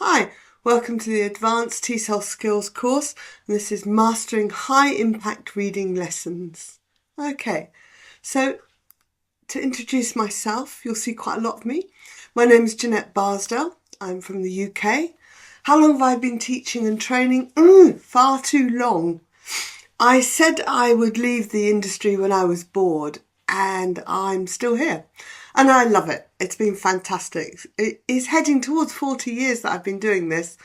Hi, welcome to the Advanced TESOL Skills course. This is Mastering High Impact Reading Lessons. Okay, so to introduce myself, you'll see quite a lot of me. My name is Barsdell. I'm from the UK. How long have I been teaching and training? Far too long. I said I would leave the industry when I was bored, and I'm still here. And I love it. It's been fantastic. It is heading towards 40 years that I've been doing this,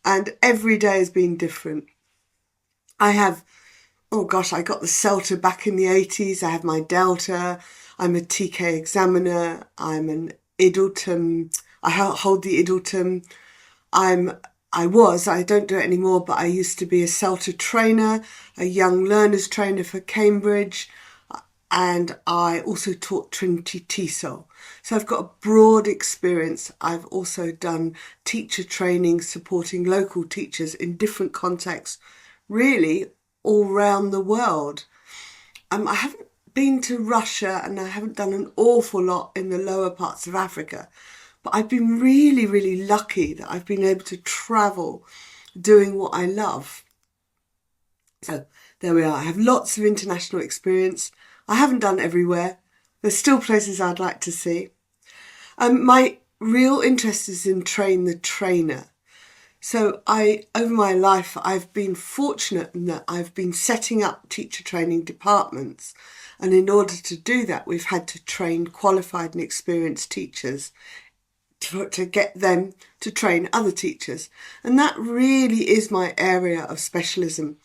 and every day has been different. I got the CELTA back in the 80s. I have my Delta. I'm a TK examiner. I'm an IDLTM. I hold the IDLTM. I don't do it anymore, but I used to be a CELTA trainer, a young learners trainer for Cambridge, and I also taught Trinity TESOL. So I've got a broad experience. I've also done teacher training, supporting local teachers in different contexts, really all around the world. I haven't been to Russia, and I haven't done an awful lot in the lower parts of Africa. But I've been really, really lucky that I've been able to travel doing what I love. So there we are. I have lots of international experience. I haven't done everywhere. There's still places I'd like to see. My real interest is in train the trainer. So over my life, I've been fortunate in that I've been setting up teacher training departments. And in order to do that, we've had to train qualified and experienced teachers to get them to train other teachers. And that really is my area of specialism.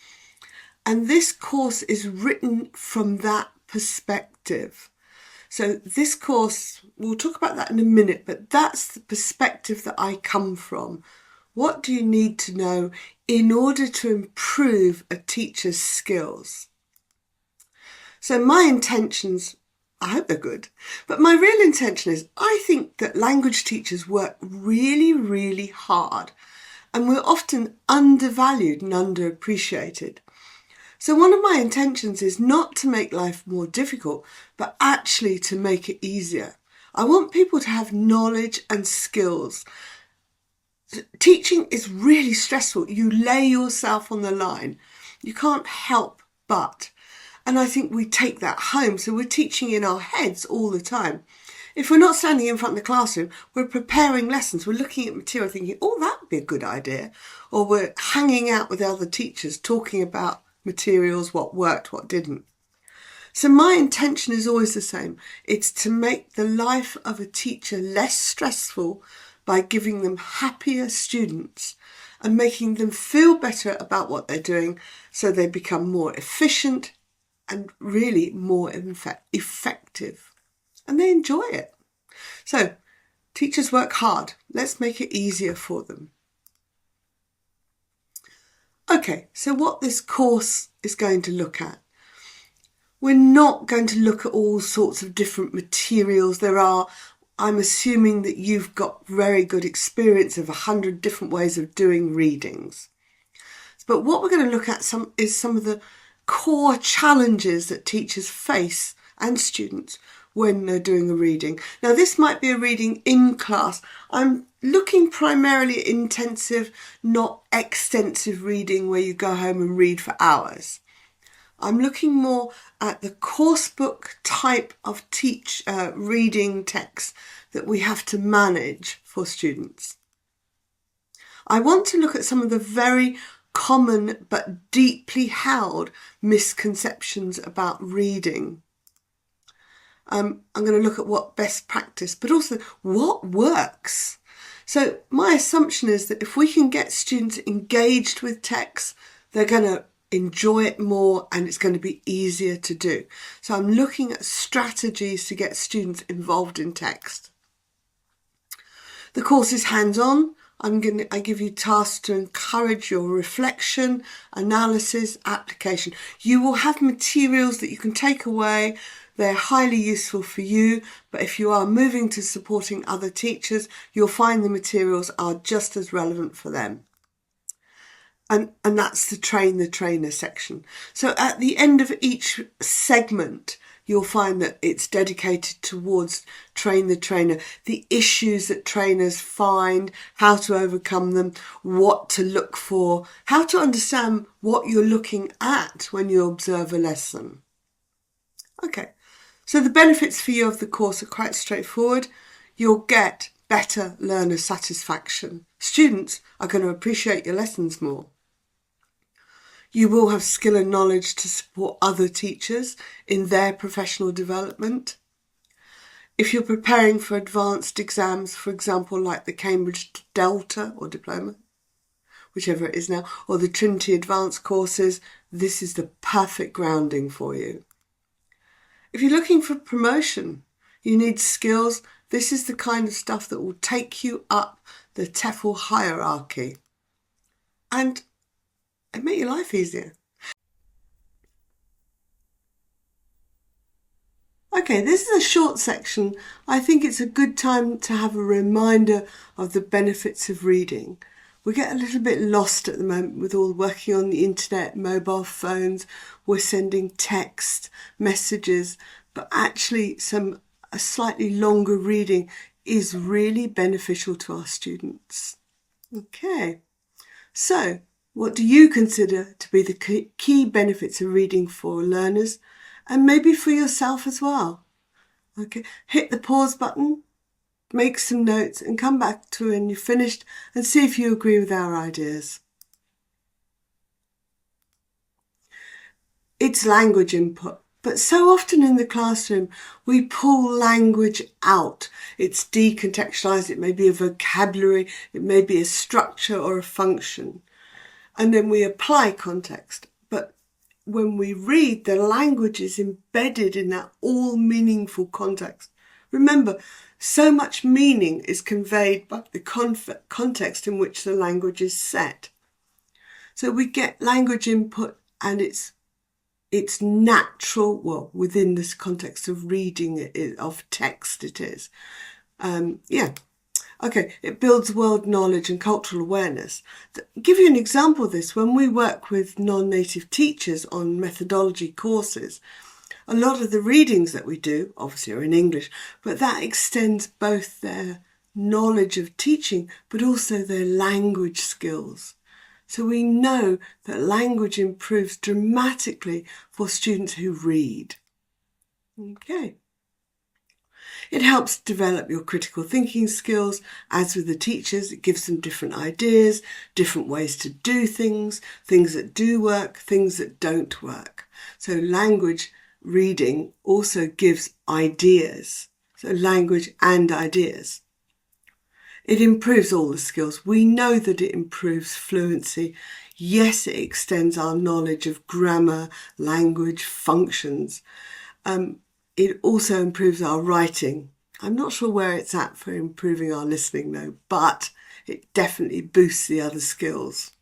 And this course is written from that perspective. So this course, we'll talk about that in a minute, but that's the perspective that I come from. What do you need to know in order to improve a teacher's skills? So my intentions, I hope they're good, but my real intention is I think that language teachers work really, really hard, and we're often undervalued and underappreciated. So one of my intentions is not to make life more difficult, but actually to make it easier. I want people to have knowledge and skills. Teaching is really stressful. You lay yourself on the line. You can't help but. And I think we take that home. So we're teaching in our heads all the time. If we're not standing in front of the classroom, we're preparing lessons. We're looking at material thinking, oh, that would be a good idea. Or we're hanging out with other teachers talking about materials, what worked, what didn't. So my intention is always the same. It's to make the life of a teacher less stressful by giving them happier students and making them feel better about what they're doing so they become more efficient and really more effective. And they enjoy it. So teachers work hard. Let's make it easier for them. Okay, so what this course is going to look at. We're not going to look at all sorts of different materials. I'm assuming that you've got very good experience of 100 different ways of doing readings. But what we're going to look at is some of the core challenges that teachers face and students when they're doing a reading. Now, this might be a reading in class. I'm looking primarily at intensive, not extensive reading where you go home and read for hours. I'm looking more at the course book type of reading text that we have to manage for students. I want to look at some of the very common but deeply held misconceptions about reading. I'm going to look at what best practice, but also what works. So my assumption is that if we can get students engaged with text, they're going to enjoy it more and it's going to be easier to do. So I'm looking at strategies to get students involved in text. The course is hands-on. I give you tasks to encourage your reflection, analysis, application. You will have materials that you can take away. They're highly useful for you, but if you are moving to supporting other teachers, you'll find the materials are just as relevant for them. And that's the train the trainer section. So at the end of each segment, you'll find that it's dedicated towards train the trainer, the issues that trainers find, how to overcome them, what to look for, how to understand what you're looking at when you observe a lesson. Okay, so the benefits for you of the course are quite straightforward. You'll get better learner satisfaction. Students are going to appreciate your lessons more. You will have skill and knowledge to support other teachers in their professional development. If you're preparing for advanced exams, for example, like the Cambridge Delta or Diploma, whichever it is now, or the Trinity Advanced courses, this is the perfect grounding for you. If you're looking for promotion, you need skills. This is the kind of stuff that will take you up the TEFL hierarchy and make your life easier. Okay, this is a short section. I think it's a good time to have a reminder of the benefits of reading. We get a little bit lost at the moment with all working on the internet, mobile phones, we're sending text messages, but actually a slightly longer reading is really beneficial to our students. Okay, so what do you consider to be the key benefits of reading for learners and maybe for yourself as well? Okay, hit the pause button, make some notes and come back to when you're finished and see if you agree with our ideas. It's language input, but so often in the classroom we pull language out. It's decontextualised, it may be a vocabulary, it may be a structure or a function. And then we apply context. But when we read, the language is embedded in that all meaningful context. Remember, so much meaning is conveyed by the context in which the language is set. So we get language input and it's natural, well, within this context of reading, of text it is. Okay, it builds world knowledge and cultural awareness. To give you an example of this, when we work with non-native teachers on methodology courses, a lot of the readings that we do, obviously, are in English, but that extends both their knowledge of teaching, but also their language skills. So we know that language improves dramatically for students who read. Okay. It helps develop your critical thinking skills. As with the teachers, it gives them different ideas, different ways to do things that do work, things that don't work. So language reading also gives ideas. So language and ideas. It improves all the skills. We know that it improves fluency. Yes, it extends our knowledge of grammar, language, functions. It also improves our writing. I'm not sure where it's at for improving our listening though, but it definitely boosts the other skills.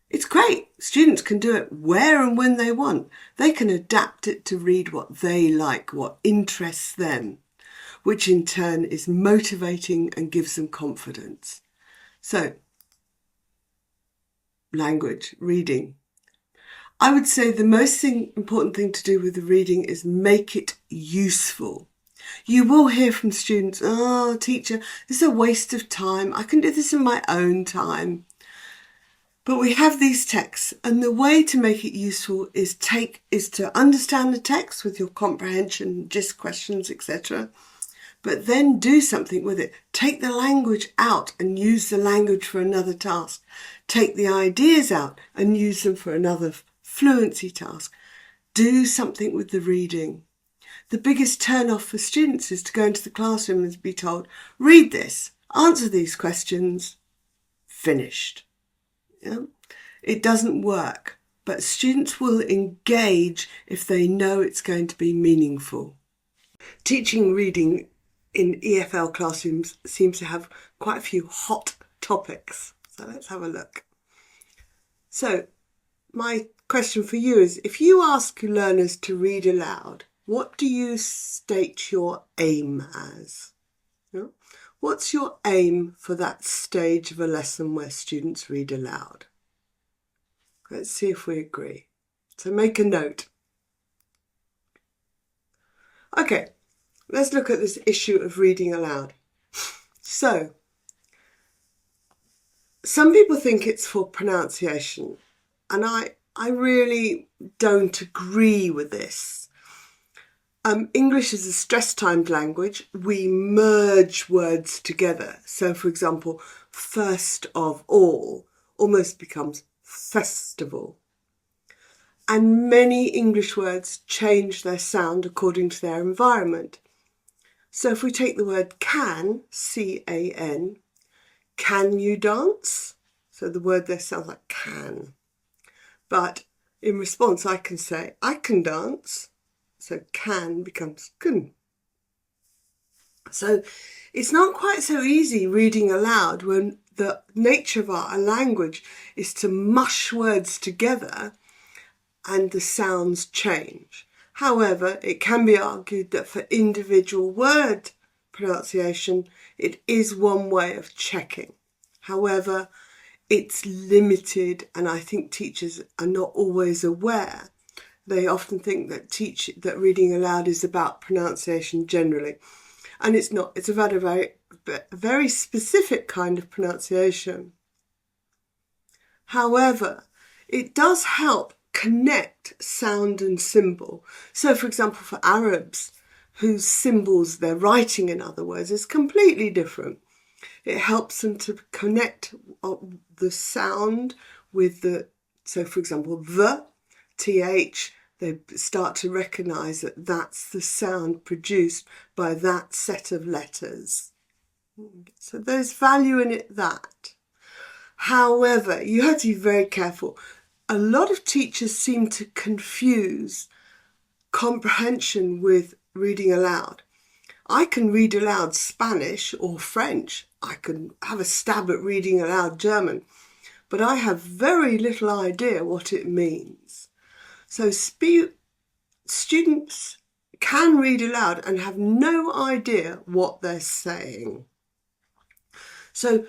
It's great. Students can do it where and when they want. They can adapt it to read what they like, what interests them, which in turn is motivating and gives them confidence. So, language, reading. I would say the most important thing to do with the reading is make it useful. You will hear from students, "Oh, teacher, this is a waste of time. I can do this in my own time." But we have these texts, and the way to make it useful is to understand the text with your comprehension, gist questions, etc. But then do something with it. Take the language out and use the language for another task. Take the ideas out and use them for another fluency task. Do something with the reading. The biggest turn-off for students is to go into the classroom and be told, "Read this, answer these questions, finished." Yeah? It doesn't work, but students will engage if they know it's going to be meaningful. Teaching reading in EFL classrooms seems to have quite a few hot topics. So let's have a look. So my question for you is, if you ask learners to read aloud, what do you state your aim as? Yeah? What's your aim for that stage of a lesson where students read aloud? Let's see if we agree. So make a note. Okay, let's look at this issue of reading aloud. So, some people think it's for pronunciation, and I really don't agree with this. English is a stress-timed language. We merge words together. So, for example, first of all almost becomes festival. And many English words change their sound according to their environment. So if we take the word can, C-A-N, can you dance? So the word there sounds like can. But in response, I can say, I can dance. So can becomes kun. So it's not quite so easy reading aloud when the nature of our language is to mush words together and the sounds change. However, it can be argued that for individual word pronunciation, it is one way of checking. However, it's limited, and I think teachers are not always aware. They often think that reading aloud is about pronunciation generally, and it's not. It's about a very specific kind of pronunciation. However, it does help connect sound and symbol. So, for example, for Arabs, whose symbols they're writing, in other words, is completely different. It helps them to connect the sound with so for example, the, TH, they start to recognise that that's the sound produced by that set of letters. So there's value in it, that. However, you have to be very careful. A lot of teachers seem to confuse comprehension with reading aloud. I can read aloud Spanish or French. I can have a stab at reading aloud German, but I have very little idea what it means. So students can read aloud and have no idea what they're saying. So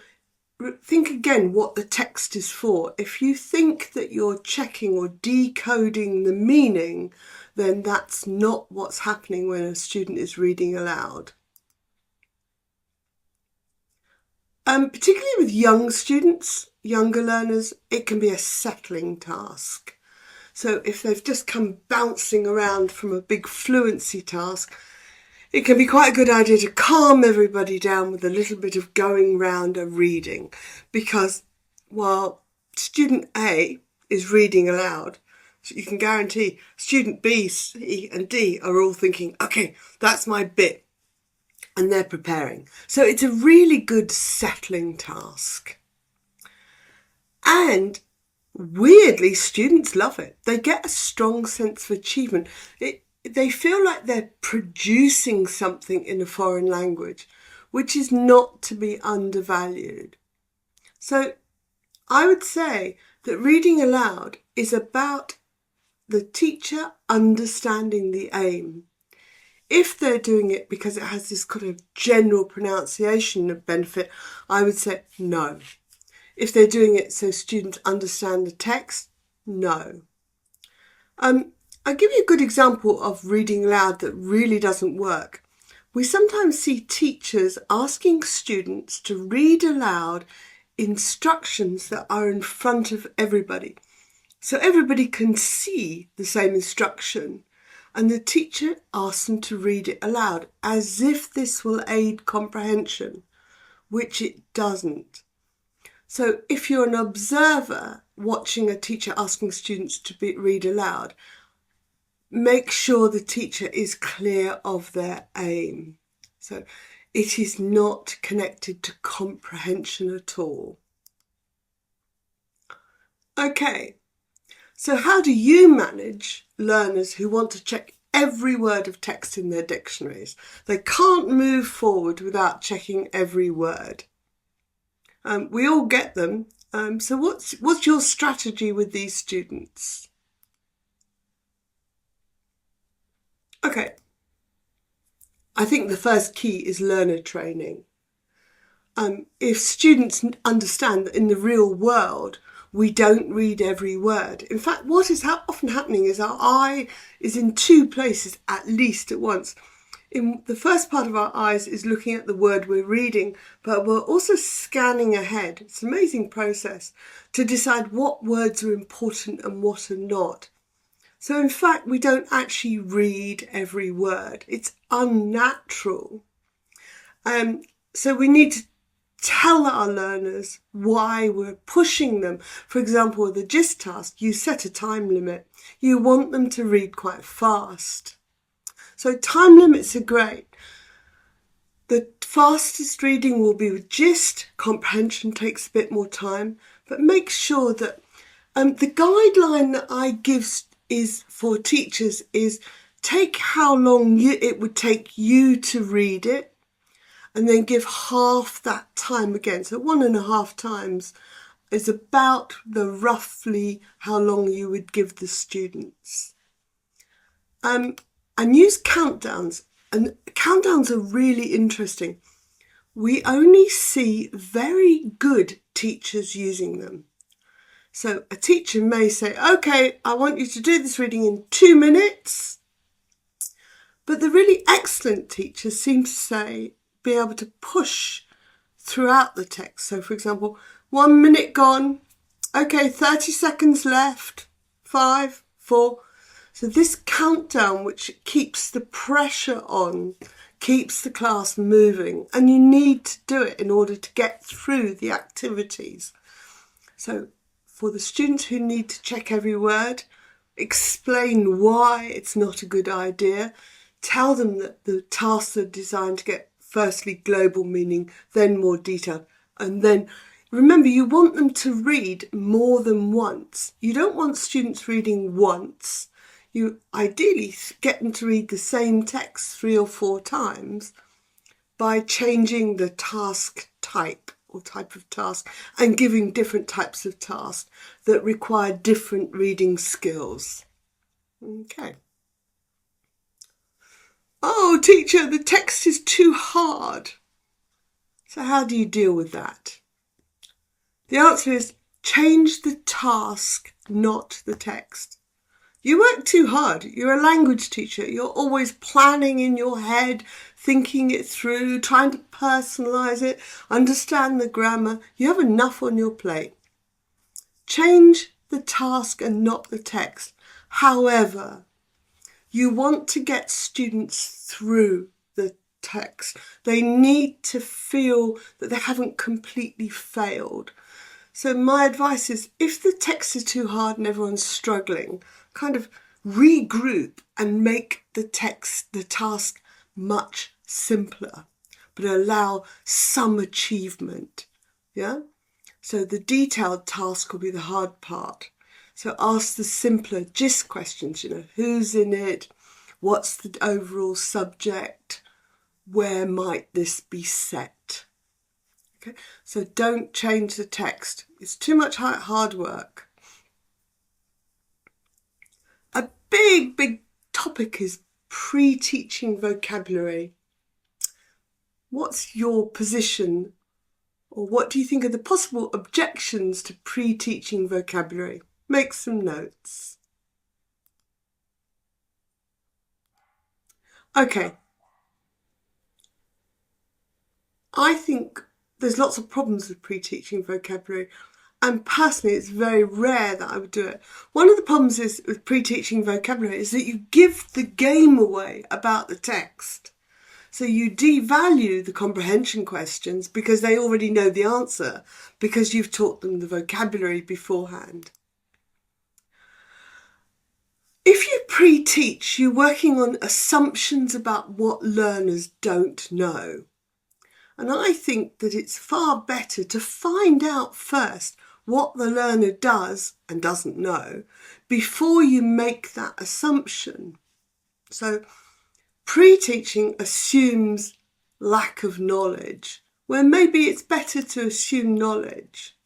think again what the text is for. If you think that you're checking or decoding the meaning, then that's not what's happening when a student is reading aloud. Particularly with young students, younger learners, it can be a settling task. So if they've just come bouncing around from a big fluency task, it can be quite a good idea to calm everybody down with a little bit of going round a reading, because while student A is reading aloud, you can guarantee student B, C and D are all thinking, okay, that's my bit, and they're preparing. So it's a really good settling task. And weirdly, students love it. They get a strong sense of achievement. They feel like they're producing something in a foreign language, which is not to be undervalued. So I would say that reading aloud is about the teacher understanding the aim. If they're doing it because it has this kind of general pronunciation benefit, I would say no. If they're doing it so students understand the text, no. I'll give you a good example of reading aloud that really doesn't work. We sometimes see teachers asking students to read aloud instructions that are in front of everybody. So everybody can see the same instruction, and the teacher asks them to read it aloud as if this will aid comprehension, which it doesn't. So if you're an observer watching a teacher asking students to read aloud, make sure the teacher is clear of their aim. So it is not connected to comprehension at all. Okay, so how do you manage learners who want to check every word of text in their dictionaries? They can't move forward without checking every word. We all get them. So what's your strategy with these students? Okay, I think the first key is learner training. If students understand that in the real world, we don't read every word. In fact, what is often happening is our eye is in two places at least at once. in the first part of our eyes is looking at the word we're reading, but we're also scanning ahead. It's an amazing process to decide what words are important and what are not. So in fact, we don't actually read every word. It's unnatural. So we need to tell our learners why we're pushing them. For example, with the GIST task, you set a time limit. You want them to read quite fast. So time limits are great. The fastest reading will be with GIST. Comprehension takes a bit more time, but make sure that the guideline that I give is for teachers is take how long it would take you to read it, and then give half that time again. So 1.5 times is about the roughly how long you would give the students. And use countdowns. And countdowns are really interesting. We only see very good teachers using them. So a teacher may say, okay, I want you to do this reading in 2 minutes. But the really excellent teachers seem to be able to push throughout the text. So for example, 1 minute gone, okay, 30 seconds left, 5, 4. So this countdown, which keeps the pressure on, keeps the class moving, and you need to do it in order to get through the activities. So for the students who need to check every word, explain why it's not a good idea. Tell them that the tasks are designed to get firstly global meaning, then more detail. And then remember, you want them to read more than once. You don't want students reading once. You ideally get them to read the same text 3 or 4 times by changing the task type or type of task and giving different types of tasks that require different reading skills. Okay. Oh, teacher, the text is too hard. So how do you deal with that? The answer is change the task, not the text. You work too hard. You're a language teacher. You're always planning in your head, thinking it through, trying to personalise it, understand the grammar. You have enough on your plate. Change the task and not the text. However, you want to get students through the text. They need to feel that they haven't completely failed. So my advice is, if the text is too hard and everyone's struggling, kind of regroup and make the task much simpler, but allow some achievement. Yeah? So the detailed task will be the hard part. So ask the simpler GIST questions, who's in it? What's the overall subject? Where might this be set? Okay, so don't change the text. It's too much hard work. A big topic is pre-teaching vocabulary. What's your position, or what do you think are the possible objections to pre-teaching vocabulary? Make some notes. Okay. I think there's lots of problems with pre-teaching vocabulary, and personally it's very rare that I would do it. One of the problems with pre-teaching vocabulary is that you give the game away about the text. So you devalue the comprehension questions because they already know the answer, because you've taught them the vocabulary beforehand. If you pre-teach, you're working on assumptions about what learners don't know. And I think that it's far better to find out first what the learner does and doesn't know before you make that assumption. So pre-teaching assumes lack of knowledge, where maybe it's better to assume knowledge.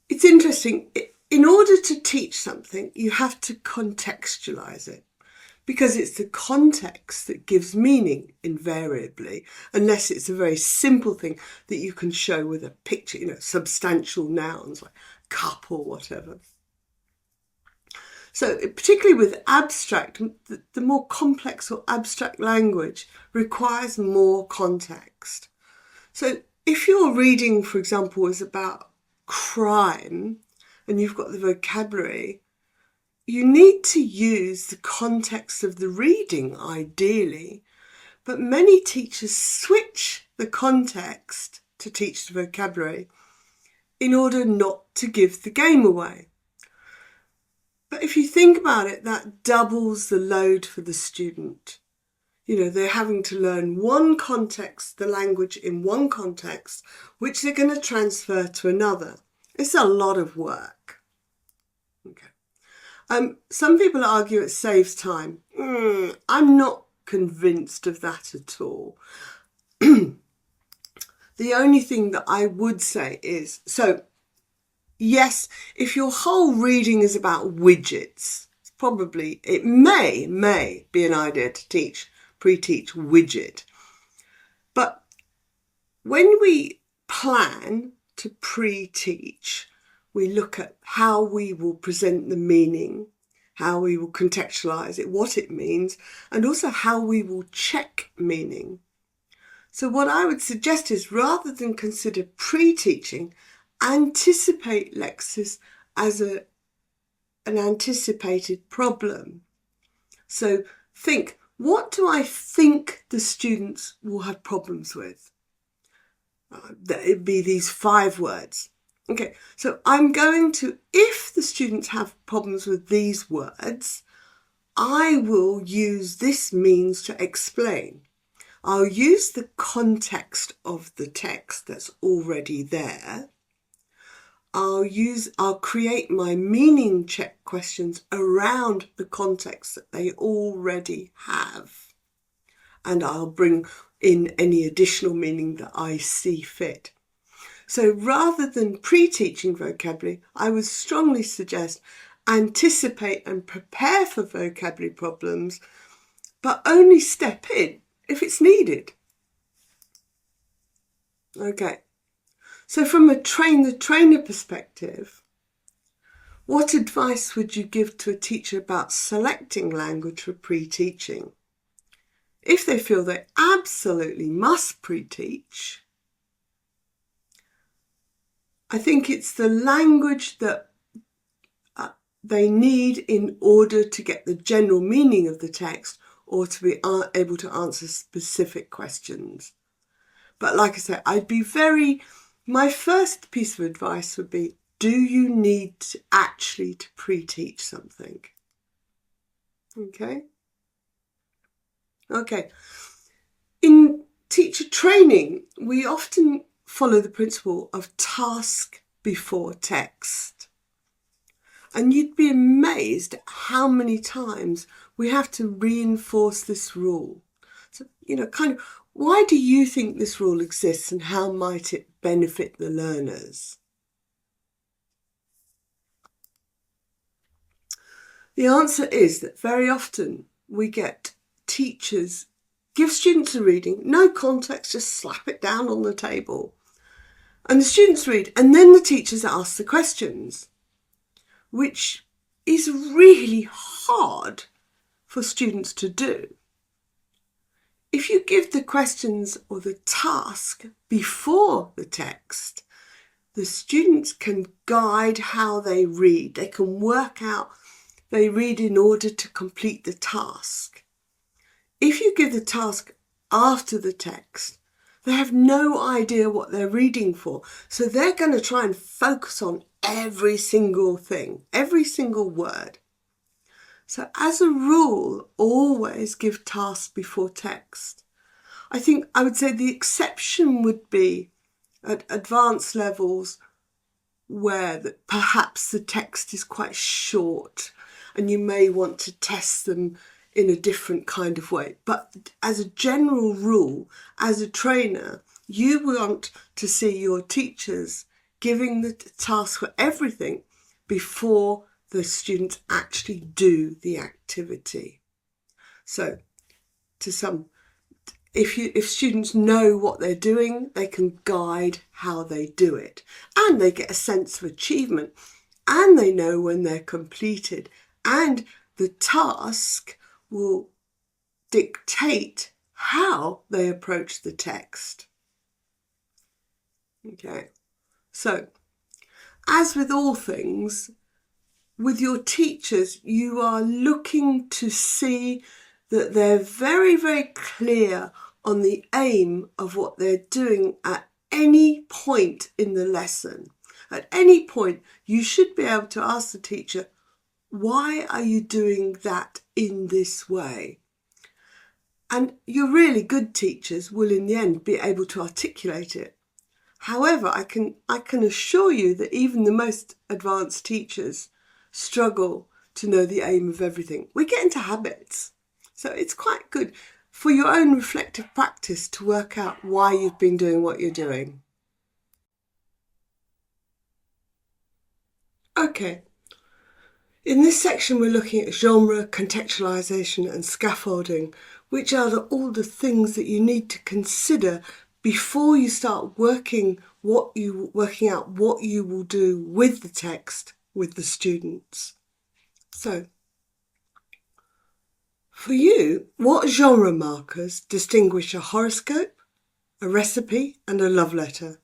It's interesting. In order to teach something, you have to contextualize it, because it's the context that gives meaning invariably, unless it's a very simple thing that you can show with a picture, substantial nouns like cup or whatever. So particularly with abstract, the more complex or abstract language requires more context. So if your reading, for example, is about crime and you've got the vocabulary, you need to use the context of the reading, ideally. But many teachers switch the context to teach the vocabulary in order not to give the game away. But if you think about it, that doubles the load for the student. They're having to learn one context, the language in one context, which they're going to transfer to another. It's a lot of work. Okay. Some people argue it saves time. I'm not convinced of that at all. The only thing that I would say is, yes, if your whole reading is about widgets, it may be an idea to pre-teach widget. But when we plan to pre-teach, we look at how we will present the meaning, how we will contextualize it, what it means, and also how we will check meaning. So what I would suggest is, rather than consider pre-teaching, anticipate lexis as an anticipated problem. So think, what do I think the students will have problems with? It'd be these 5 words. Okay, so I'm going to, if the students have problems with these words, I will use this means to explain. I'll use the context of the text that's already there. I'll create my meaning check questions around the context that they already have. And I'll bring in any additional meaning that I see fit. So rather than pre-teaching vocabulary, I would strongly suggest anticipate and prepare for vocabulary problems, but only step in if it's needed. Okay. So from a train-the-trainer perspective, what advice would you give to a teacher about selecting language for pre-teaching? If they feel they absolutely must pre-teach, I think it's the language that they need in order to get the general meaning of the text or to be able to answer specific questions. But like I said, my first piece of advice would be, do you need to pre-teach something? Okay. In teacher training, we often follow the principle of task before text. And you'd be amazed at how many times we have to reinforce this rule. So, why do you think this rule exists and how might it benefit the learners? The answer is that very often we get teachers give students a reading, no context, just slap it down on the table. And the students read, and then the teachers ask the questions, which is really hard for students to do. If you give the questions or the task before the text, the students can guide how they read. They can work out they read in order to complete the task. If you give the task after the text, they have no idea what they're reading for. So they're going to try and focus on every single thing, every single word. So as a rule, always give tasks before text. I would say the exception would be at advanced levels where perhaps the text is quite short and you may want to test them in a different kind of way. But as a general rule, as a trainer, you want to see your teachers giving the task for everything before the students actually do the activity. So if students know what they're doing, they can guide how they do it. And they get a sense of achievement. And they know when they're completed And the task will dictate how they approach the text. Okay, so as with all things, with your teachers, you are looking to see that they're very, very clear on the aim of what they're doing at any point in the lesson. At any point, you should be able to ask the teacher, why are you doing that in this way? And your really good teachers will in the end be able to articulate it. However, I can assure you that even the most advanced teachers struggle to know the aim of everything. We get into habits. So it's quite good for your own reflective practice to work out why you've been doing what you're doing. Okay. In this section, we're looking at genre, contextualization and scaffolding, which are all the things that you need to consider before you start working out what you will do with the text with the students. So, for you, what genre markers distinguish a horoscope, a recipe and a love letter?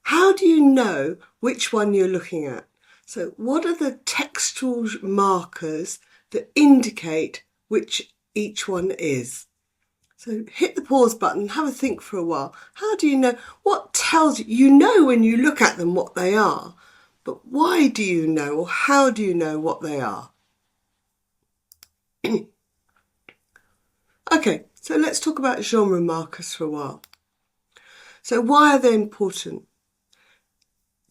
How do you know which one you're looking at? So what are the textual markers that indicate which each one is? So hit the pause button, have a think for a while. How do you know? What tells you? You know when you look at them what they are, but why do you know, or how do you know what they are? Okay, so let's talk about genre markers for a while. So why are they important?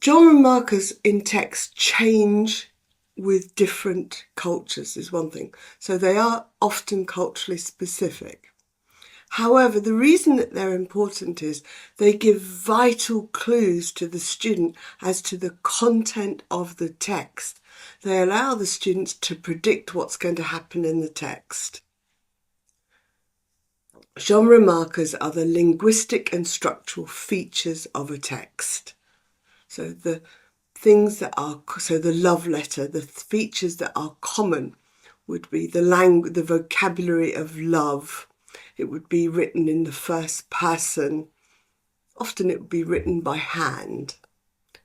Genre markers in text change with different cultures is one thing. So they are often culturally specific. However, the reason that they're important is they give vital clues to the student as to the content of the text. They allow the students to predict what's going to happen in the text. Genre markers are the linguistic and structural features of a text. So the things that are, so the love letter, the features that are common would be the vocabulary of love. It would be written in the first person. Often it would be written by hand,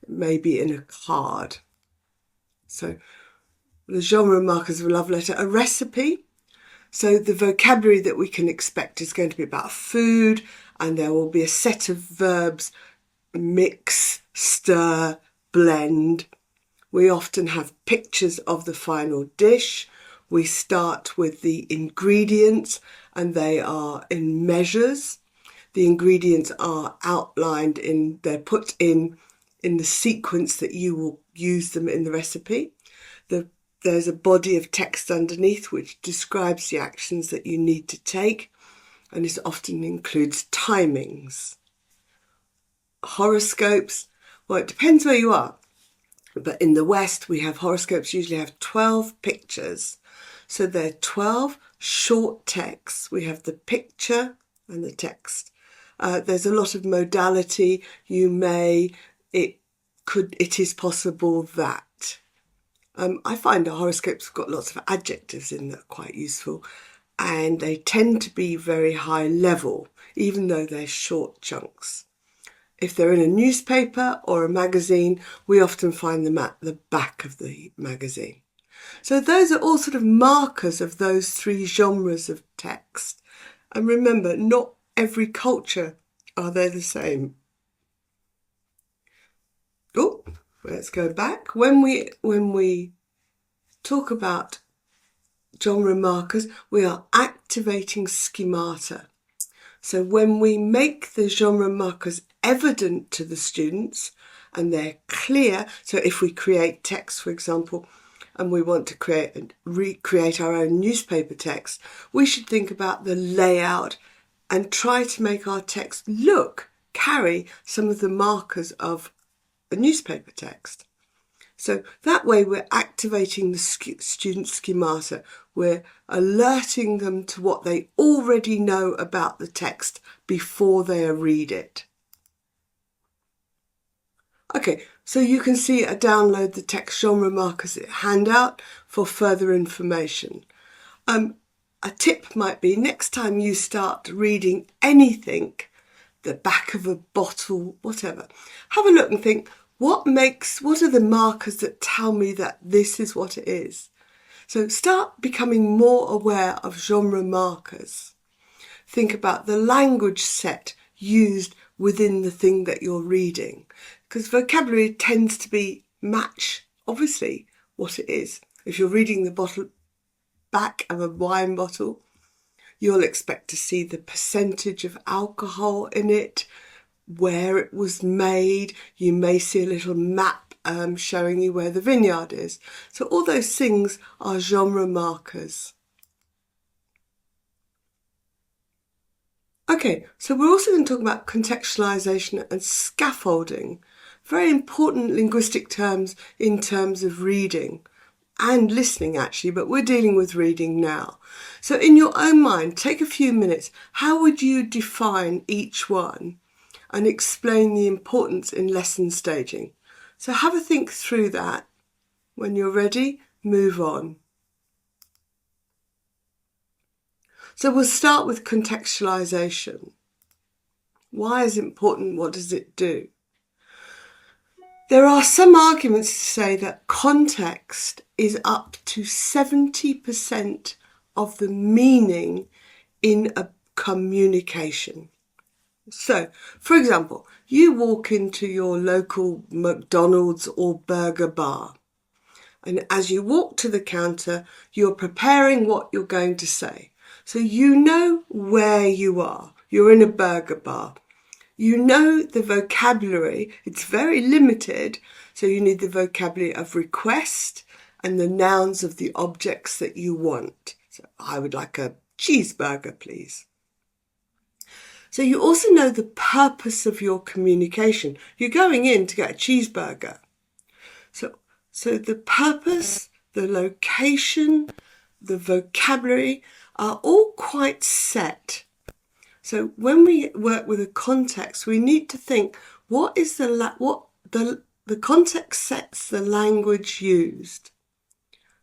maybe in a card. So the genre markers of a love letter, a recipe. So the vocabulary that we can expect is going to be about food, and there will be a set of verbs: mix, stir, blend. We often have pictures of the final dish. We start with the ingredients, and they are in measures. The ingredients are outlined they're put in the sequence that you will use them in the recipe. There's a body of text underneath which describes the actions that you need to take, and this often includes timings. Horoscopes, well, it depends where you are, but in the West we have horoscopes usually have 12 pictures. So they're 12 short texts. We have the picture and the text. There's a lot of modality. It is possible that. I find that horoscopes have got lots of adjectives in that are quite useful, and they tend to be very high level, even though they're short chunks. If they're in a newspaper or a magazine, we often find them at the back of the magazine. So those are all sort of markers of those three genres of text. And remember, not every culture are they the same. Oh, let's go back. When we talk about genre markers, we are activating schemata. So when we make the genre markers evident to the students and they're clear, so if we create text, for example, and we want to recreate our own newspaper text, we should think about the layout and try to make our text carry some of the markers of a newspaper text. So that way we're activating the student schemata. We're alerting them to what they already know about the text before they read it. Okay, so you can see a download the text genre markers handout for further information. A tip might be next time you start reading anything, the back of a bottle, whatever, have a look and think, what are the markers that tell me that this is what it is? So start becoming more aware of genre markers. Think about the language set used within the thing that you're reading, because vocabulary tends to match, obviously, what it is. If you're reading the back of a wine bottle, you'll expect to see the percentage of alcohol in it, where it was made. You may see a little map showing you where the vineyard is. So all those things are genre markers. Okay, so we're also going to talk about contextualization and scaffolding. Very important linguistic terms in terms of reading and listening actually, but we're dealing with reading now. So in your own mind, take a few minutes. How would you define each one and explain the importance in lesson staging? So have a think through that. When you're ready, move on. So we'll start with contextualization. Why is it important? What does it do? There are some arguments to say that context is up to 70% of the meaning in a communication. So, for example, you walk into your local McDonald's or burger bar, and as you walk to the counter, you're preparing what you're going to say. So you know where you are. You're in a burger bar. You know the vocabulary. It's very limited, so you need the vocabulary of request and the nouns of the objects that you want. So I would like a cheeseburger, please. So you also know the purpose of your communication. You're going in to get a cheeseburger. So the purpose, the location, the vocabulary are all quite set. So when we work with a context, we need to think, what is the context sets the language used.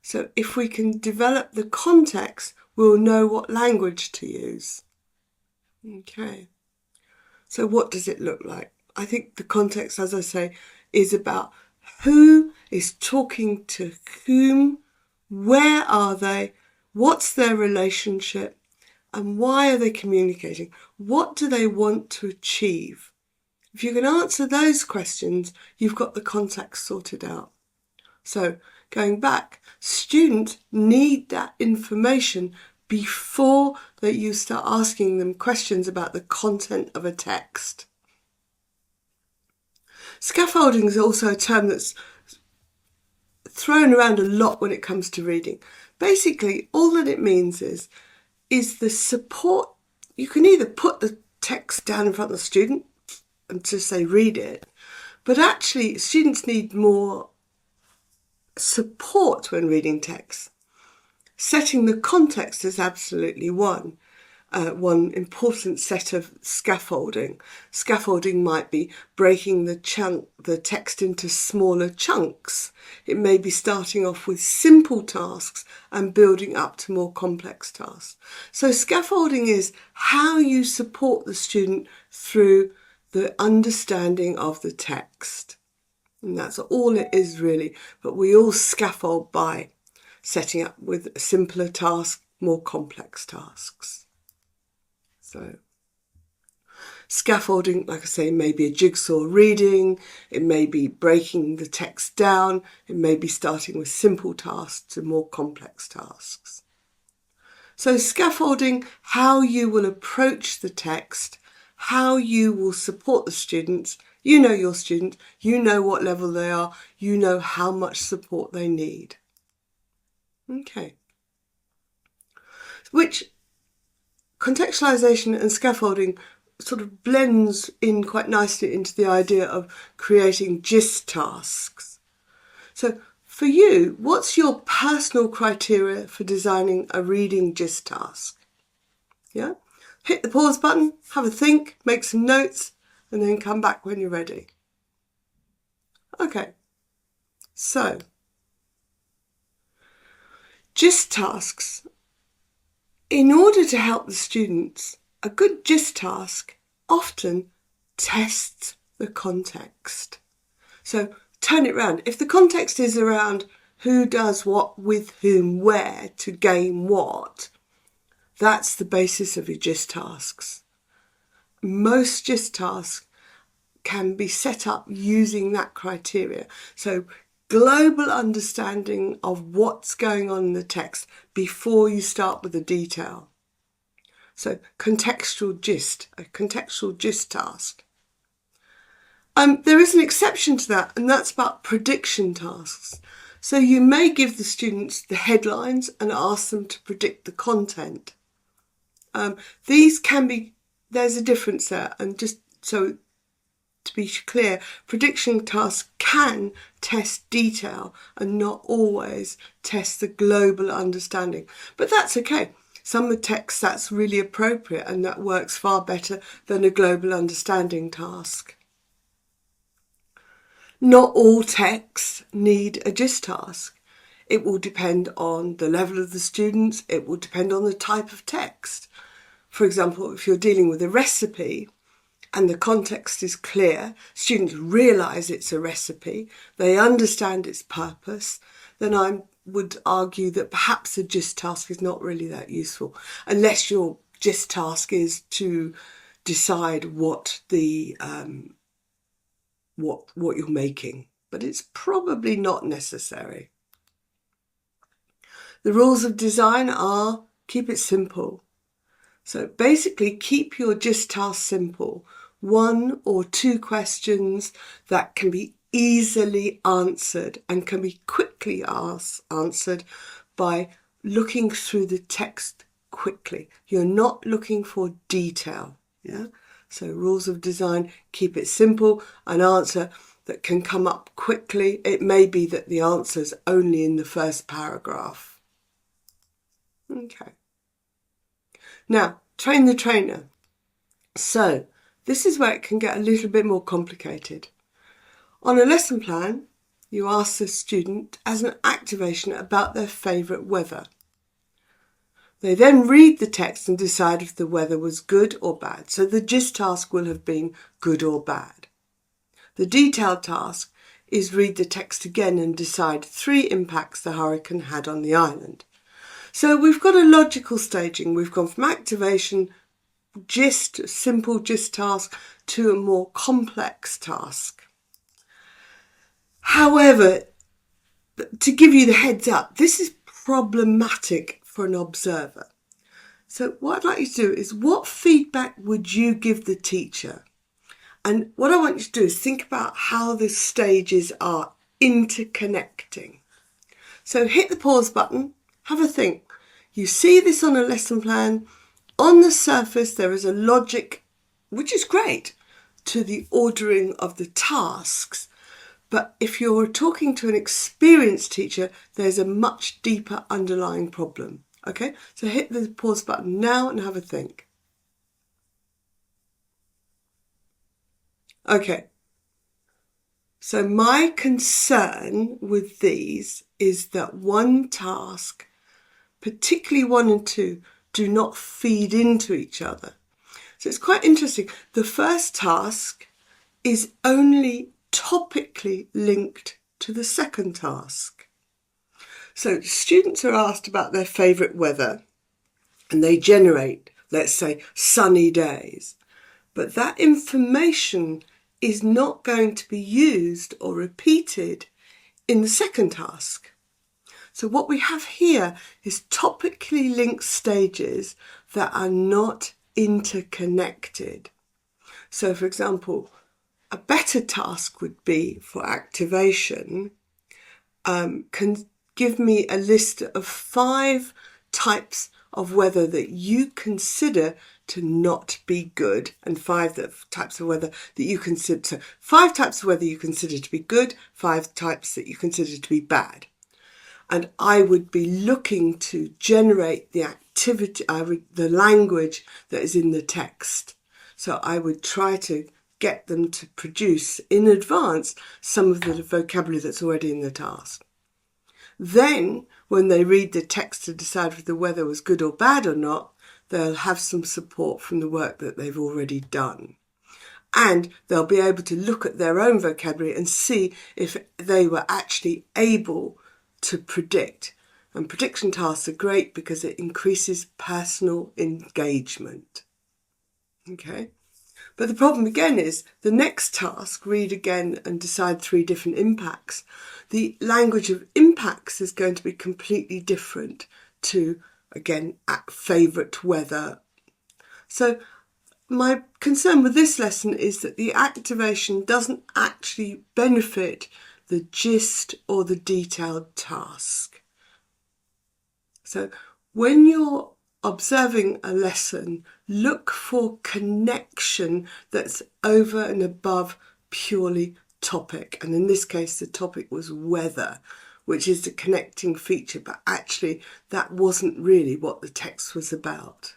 So if we can develop the context, we'll know what language to use. Okay. So what does it look like? I think the context, as I say, is about who is talking to whom, where are they, what's their relationship, and why are they communicating? What do they want to achieve? If you can answer those questions, you've got the context sorted out. So going back, students need that information before that you start asking them questions about the content of a text. Scaffolding is also a term that's thrown around a lot when it comes to reading. Basically, all that it means is the support. You can either put the text down in front of the student and to say read it, but actually students need more support when reading text. Setting the context is absolutely one important set of scaffolding. Scaffolding might be breaking the text into smaller chunks. It may be starting off with simple tasks and building up to more complex tasks. So scaffolding is how you support the student through the understanding of the text. And that's all it is really. But we all scaffold by setting up with simpler tasks, more complex tasks. So scaffolding, like I say, may be a jigsaw reading, it may be breaking the text down, it may be starting with simple tasks to more complex tasks. So scaffolding, how you will approach the text, how you will support the students. You know your student, you know what level they are, you know how much support they need. Okay. Which contextualization and scaffolding sort of blends in quite nicely into the idea of creating gist tasks. So for you, what's your personal criteria for designing a reading gist task? Yeah? Hit the pause button, have a think, make some notes, and then come back when you're ready. Okay, so GIST tasks. In order to help the students, a good GIST task often tests the context. So turn it round. If the context is around who does what with whom where to gain what, that's the basis of your GIST tasks. Most GIST tasks can be set up using that criteria. So global understanding of what's going on in the text before you start with the detail. So contextual GIST, a contextual GIST task. There is an exception to that, and that's about prediction tasks. So you may give the students the headlines and ask them to predict the content. These can be, there's a difference there, and just so to be clear, prediction tasks can test detail and not always test the global understanding. But that's okay. Some of the texts that's really appropriate and that works far better than a global understanding task. Not all texts need a GIST task. It will depend on the level of the students. It will depend on the type of text. For example, if you're dealing with a recipe and the context is clear, students realise it's a recipe, they understand its purpose, then I would argue that perhaps a GIST task is not really that useful, unless your GIST task is to decide what the what you're making, but it's probably not necessary. The rules of design are keep it simple. So basically keep your GIST task simple. 1 or 2 questions that can be easily answered and can be quickly answered by looking through the text quickly. You're not looking for detail. Yeah. So rules of design, keep it simple, an answer that can come up quickly. It may be that the answer's only in the first paragraph. Okay. Now, train the trainer. So this is where it can get a little bit more complicated. On a lesson plan, you ask the student as an activation about their favourite weather. They then read the text and decide if the weather was good or bad. So the GIST task will have been good or bad. The detailed task is read the text again and decide 3 impacts the hurricane had on the island. So we've got a logical staging. We've gone from activation, GIST, simple GIST task, to a more complex task. However, to give you the heads up, this is problematic for an observer. So what I'd like you to do is, what feedback would you give the teacher? And what I want you to do is think about how the stages are interconnecting. So hit the pause button, have a think. You see this on a lesson plan. On the surface, there is a logic, which is great, to the ordering of the tasks. But if you're talking to an experienced teacher, there's a much deeper underlying problem. Okay, so hit the pause button now and have a think. Okay, so my concern with these is that one task, particularly 1 and 2, do not feed into each other. So it's quite interesting. The first task is only topically linked to the second task. So students are asked about their favourite weather and they generate, let's say, sunny days. But that information is not going to be used or repeated in the second task. So what we have here is topically linked stages that are not interconnected. So for example, a better task would be for activation, can give me a list of 5 types of weather that you consider to not be good, and 5 types of weather that you consider, so 5 types of weather you consider to be good, 5 types that you consider to be bad. And I would be looking to generate the activity, the language that is in the text. So I would try to get them to produce in advance some of the vocabulary that's already in the task. Then, when they read the text to decide if the weather was good or bad or not, they'll have some support from the work that they've already done. And they'll be able to look at their own vocabulary and see if they were actually able to predict. And prediction tasks are great because it increases personal engagement. Okay? But the problem again is the next task, read again and decide 3 different impacts. The language of impacts is going to be completely different to, again, favourite weather. So my concern with this lesson is that the activation doesn't actually benefit the gist or the detailed task. So when you're observing a lesson, look for connection that's over and above purely topic. And in this case, the topic was weather, which is the connecting feature, but actually that wasn't really what the text was about.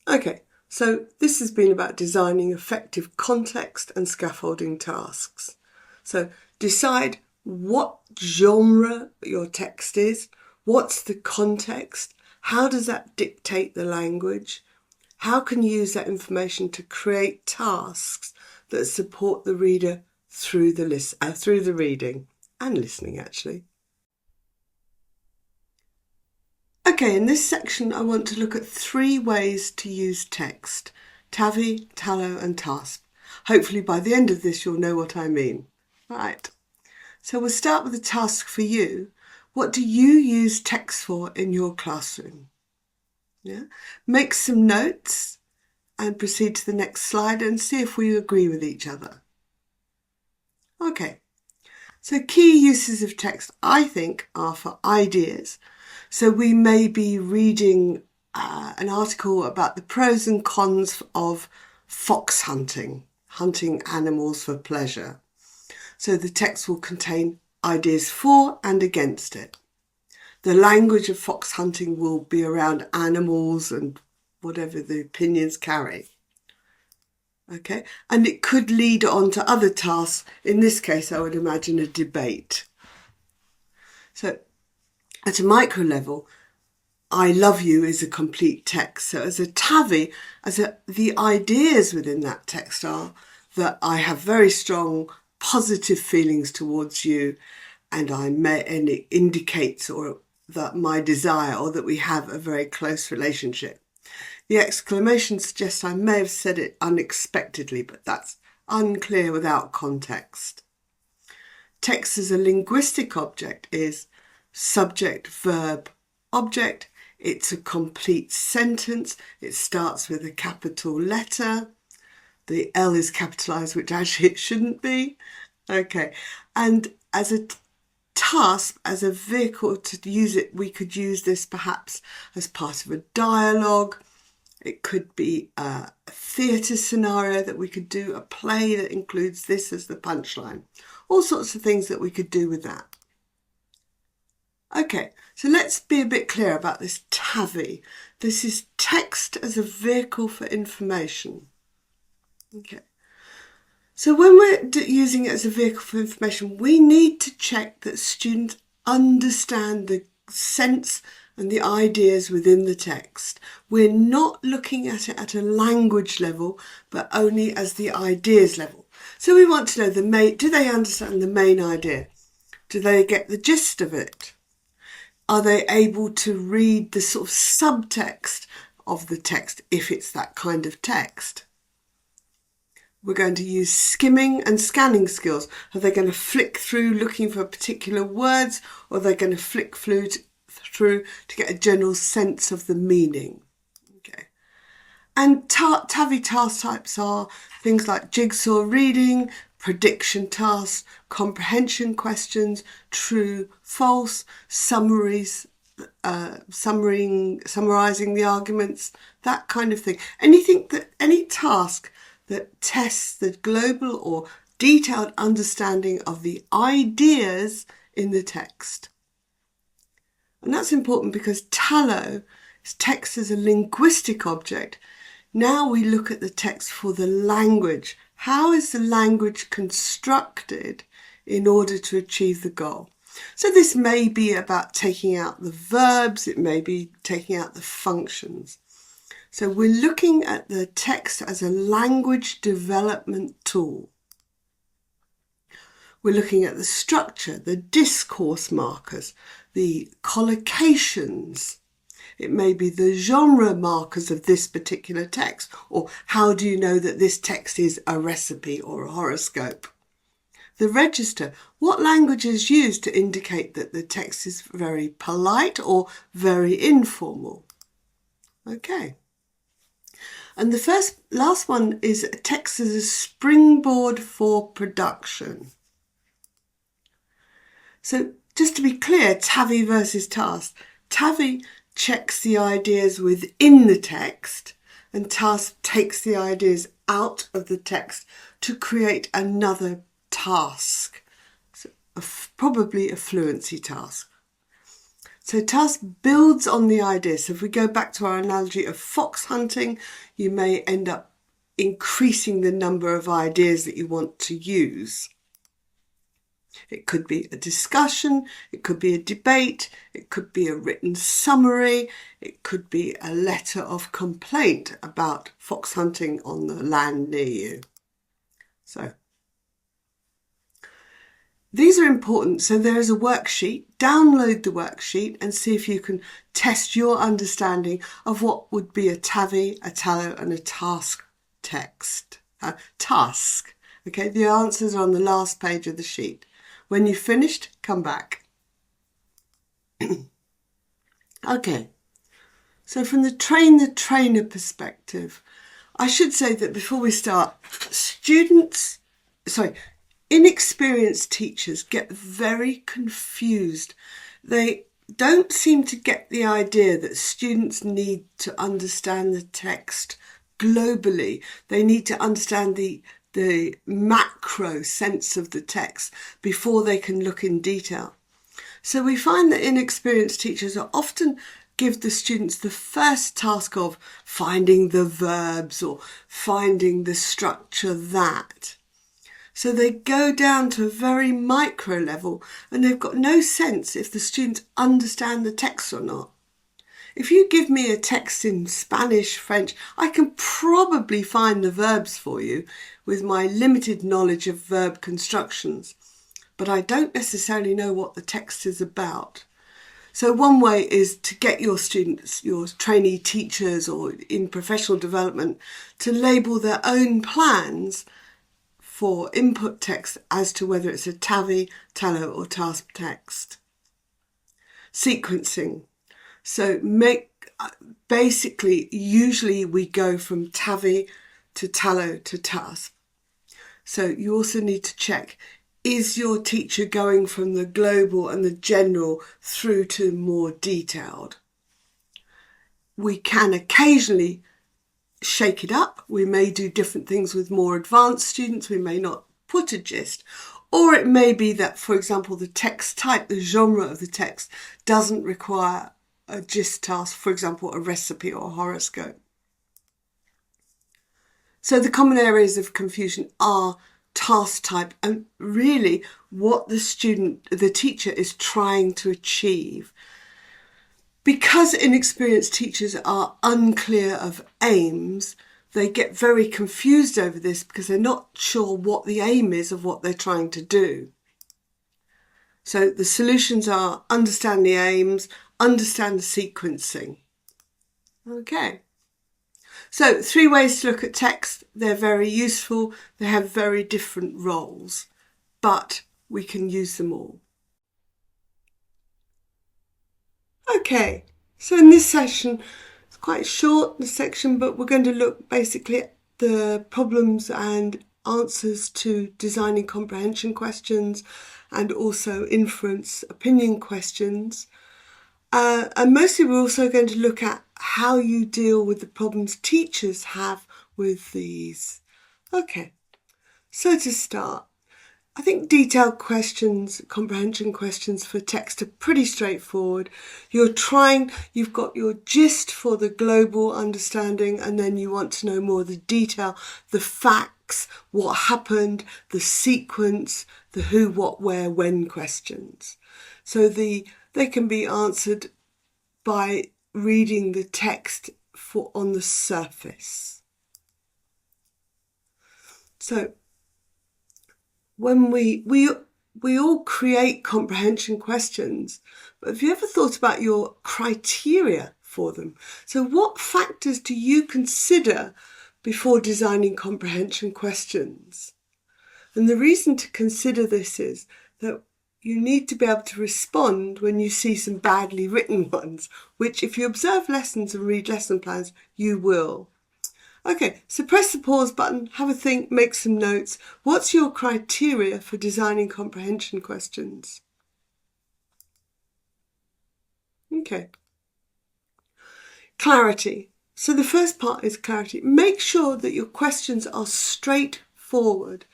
Okay, so this has been about designing effective context and scaffolding tasks. So decide what genre your text is, what's the context, how does that dictate the language, how can you use that information to create tasks that support the reader through the reading and listening actually. Okay, in this section I want to look at 3 ways to use text: TAVI, TALO and TASP. Hopefully by the end of this you'll know what I mean. Right. So we'll start with a task for you. What do you use text for in your classroom? Yeah? Make some notes and proceed to the next slide and see if we agree with each other. Okay, so key uses of text I think are for ideas. So we may be reading an article about the pros and cons of fox hunting animals for pleasure. So the text will contain ideas for and against it. The language of fox hunting will be around animals and whatever the opinions carry. Okay, and it could lead on to other tasks. In this case, I would imagine a debate. So at a micro level, I love you is a complete text. So as a TAVI, the ideas within that text are that I have very strong positive feelings towards you, and it indicates that my desire or that we have a very close relationship. The exclamation suggests I may have said it unexpectedly, but that's unclear without context. Text as a linguistic object is subject, verb, object. It's a complete sentence. It starts with a capital letter. The L is capitalised, which actually it shouldn't be. Okay, and as a task, as a vehicle to use it, we could use this perhaps as part of a dialogue. It could be a theatre scenario that we could do, a play that includes this as the punchline. All sorts of things that we could do with that. Okay, so let's be a bit clear about this TAVI. This is text as a vehicle for information. Okay. So when we're using it as a vehicle for information, we need to check that students understand the sense and the ideas within the text. We're not looking at it at a language level, but only as the ideas level. So we want to know do they understand the main idea? Do they get the gist of it? Are they able to read the sort of subtext of the text if it's that kind of text? We're going to use skimming and scanning skills. Are they going to flick through looking for particular words, or are they going to flick through to get a general sense of the meaning? Okay. And TAVI task types are things like jigsaw reading, prediction tasks, comprehension questions, true, false, summaries, summarizing the arguments, that kind of thing. Any task that tests the global or detailed understanding of the ideas in the text. And that's important because TALO is text as a linguistic object, Now we look at the text for the language. How is the language constructed in order to achieve the goal? So this may be about taking out the verbs, it may be taking out the functions. So we're looking at the text as a language development tool. We're looking at the structure, the discourse markers, the collocations. It may be the genre markers of this particular text, or how do you know that this text is a recipe or a horoscope? The register, what language is used to indicate that the text is very polite or very informal? Okay. And the last one is text as a springboard for production. So just to be clear, TAVI versus task. TAVI checks the ideas within the text, and task takes the ideas out of the text to create another task, so probably a fluency task. So task builds on the idea. So if we go back to our analogy of fox hunting, you may end up increasing the number of ideas that you want to use. It could be a discussion, it could be a debate, it could be a written summary, it could be a letter of complaint about fox hunting on the land near you. So these are important. So there is a worksheet. Download the worksheet and see if you can test your understanding of what would be a TAVI, a TALO and a task text. Task. Okay, the answers are on the last page of the sheet. When you've finished, come back. Okay, so from the train the trainer perspective, I should say that before we start, inexperienced teachers get very confused. They don't seem to get the idea that students need to understand the text globally. They need to understand the macro sense of the text before they can look in detail. So we find that inexperienced teachers are often give the students the first task of finding the verbs or finding the structure that. So they go down to a very micro level and they've got no sense if the students understand the text or not. If you give me a text in Spanish, French, I can probably find the verbs for you with my limited knowledge of verb constructions, but I don't necessarily know what the text is about. So one way is to get your students, your trainee teachers or in professional development, to label their own plans for input text as to whether it's a TAVI, TALO or task text. Sequencing. So usually we go from TAVI to TALO to task. So you also need to check, is your teacher going from the global and the general through to more detailed? We can occasionally shake it up. We may do different things with more advanced students. We may not put a gist. Or it may be that, for example, the text type, the genre of the text doesn't require a gist task, for example, a recipe or a horoscope. So the common areas of confusion are task type and really what the teacher is trying to achieve. Because inexperienced teachers are unclear of aims, they get very confused over this because they're not sure what the aim is of what they're trying to do. So the solutions are understand the aims, understand the sequencing. Okay. So 3 ways to look at text. They're very useful. They have very different roles, but we can use them all. Okay, so in this session, it's quite short, the section, but we're going to look basically at the problems and answers to designing comprehension questions and also inference opinion questions. And mostly we're also going to look at how you deal with the problems teachers have with these. Okay, so to start, I think detailed questions, comprehension questions for text are pretty straightforward. You've got your gist for the global understanding, and then you want to know more of the detail, the facts, what happened, the sequence, the who, what, where, when questions. So they can be answered by reading the text on the surface. So when we all create comprehension questions, but have you ever thought about your criteria for them? So what factors do you consider before designing comprehension questions? And the reason to consider this is that you need to be able to respond when you see some badly written ones, which if you observe lessons and read lesson plans, you will. Okay, so press the pause button, have a think, make some notes. What's your criteria for designing comprehension questions? Okay. Clarity. So the first part is clarity. Make sure that your questions are straightforward.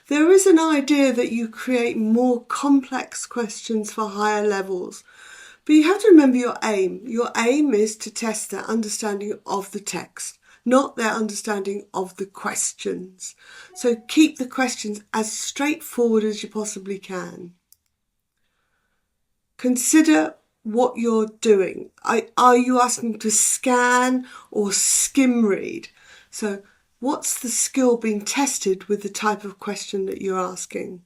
There is an idea that you create more complex questions for higher levels, but you have to remember your aim. Your aim is to test their understanding of the text, not their understanding of the questions. So keep the questions as straightforward as you possibly can. Consider what you're doing. Are you asking to scan or skim read? So what's the skill being tested with the type of question that you're asking?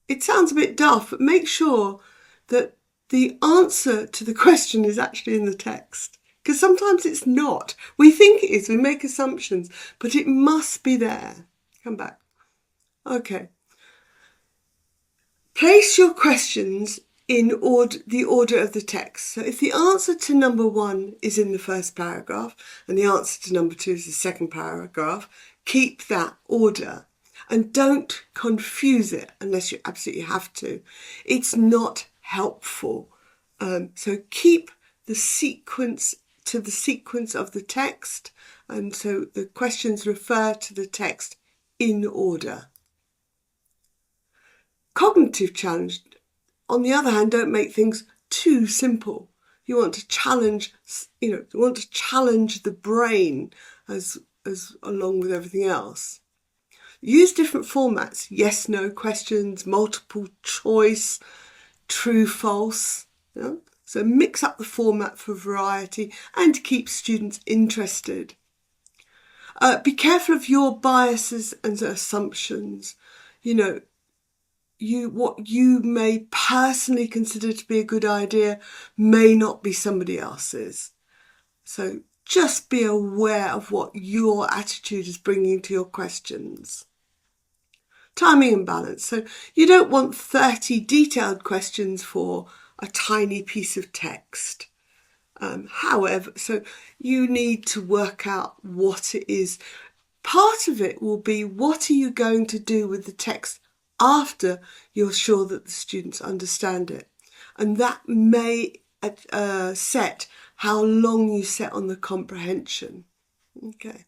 It sounds a bit daft, but make sure that the answer to the question is actually in the text. Because sometimes it's not. We think it is, we make assumptions, but it must be there. Come back. Okay. Place your questions in the order of the text. So if the answer to number 1 is in the first paragraph and the answer to number 2 is the second paragraph, keep that order and don't confuse it unless you absolutely have to. It's not helpful. So keep the sequence to the sequence of the text, and so the questions refer to the text in order. Cognitive challenge. On the other hand, don't make things too simple. You want to challenge, the brain as along with everything else. Use different formats: yes, no questions, multiple choice, true, false. So mix up the format for variety and keep students interested. Be careful of your biases and assumptions. What you may personally consider to be a good idea may not be somebody else's. So just be aware of what your attitude is bringing to your questions. Timing and balance. So you don't want 30 detailed questions for a tiny piece of text. However, so you need to work out what it is. Part of it will be, what are you going to do with the text after you're sure that the students understand it? And that may set how long you set on the comprehension. Okay.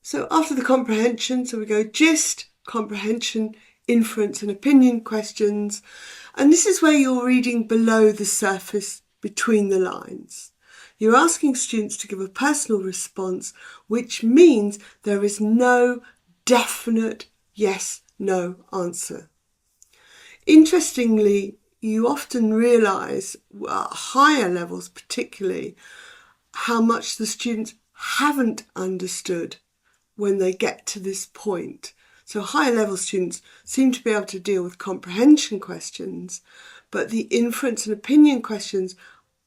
So after the comprehension, so we go gist, comprehension, inference and opinion questions. And this is where you're reading below the surface, between the lines. You're asking students to give a personal response, which means there is no definite yes, no answer. Interestingly, you often realise, at higher levels particularly, how much the students haven't understood when they get to this point. So higher level students seem to be able to deal with comprehension questions, but the inference and opinion questions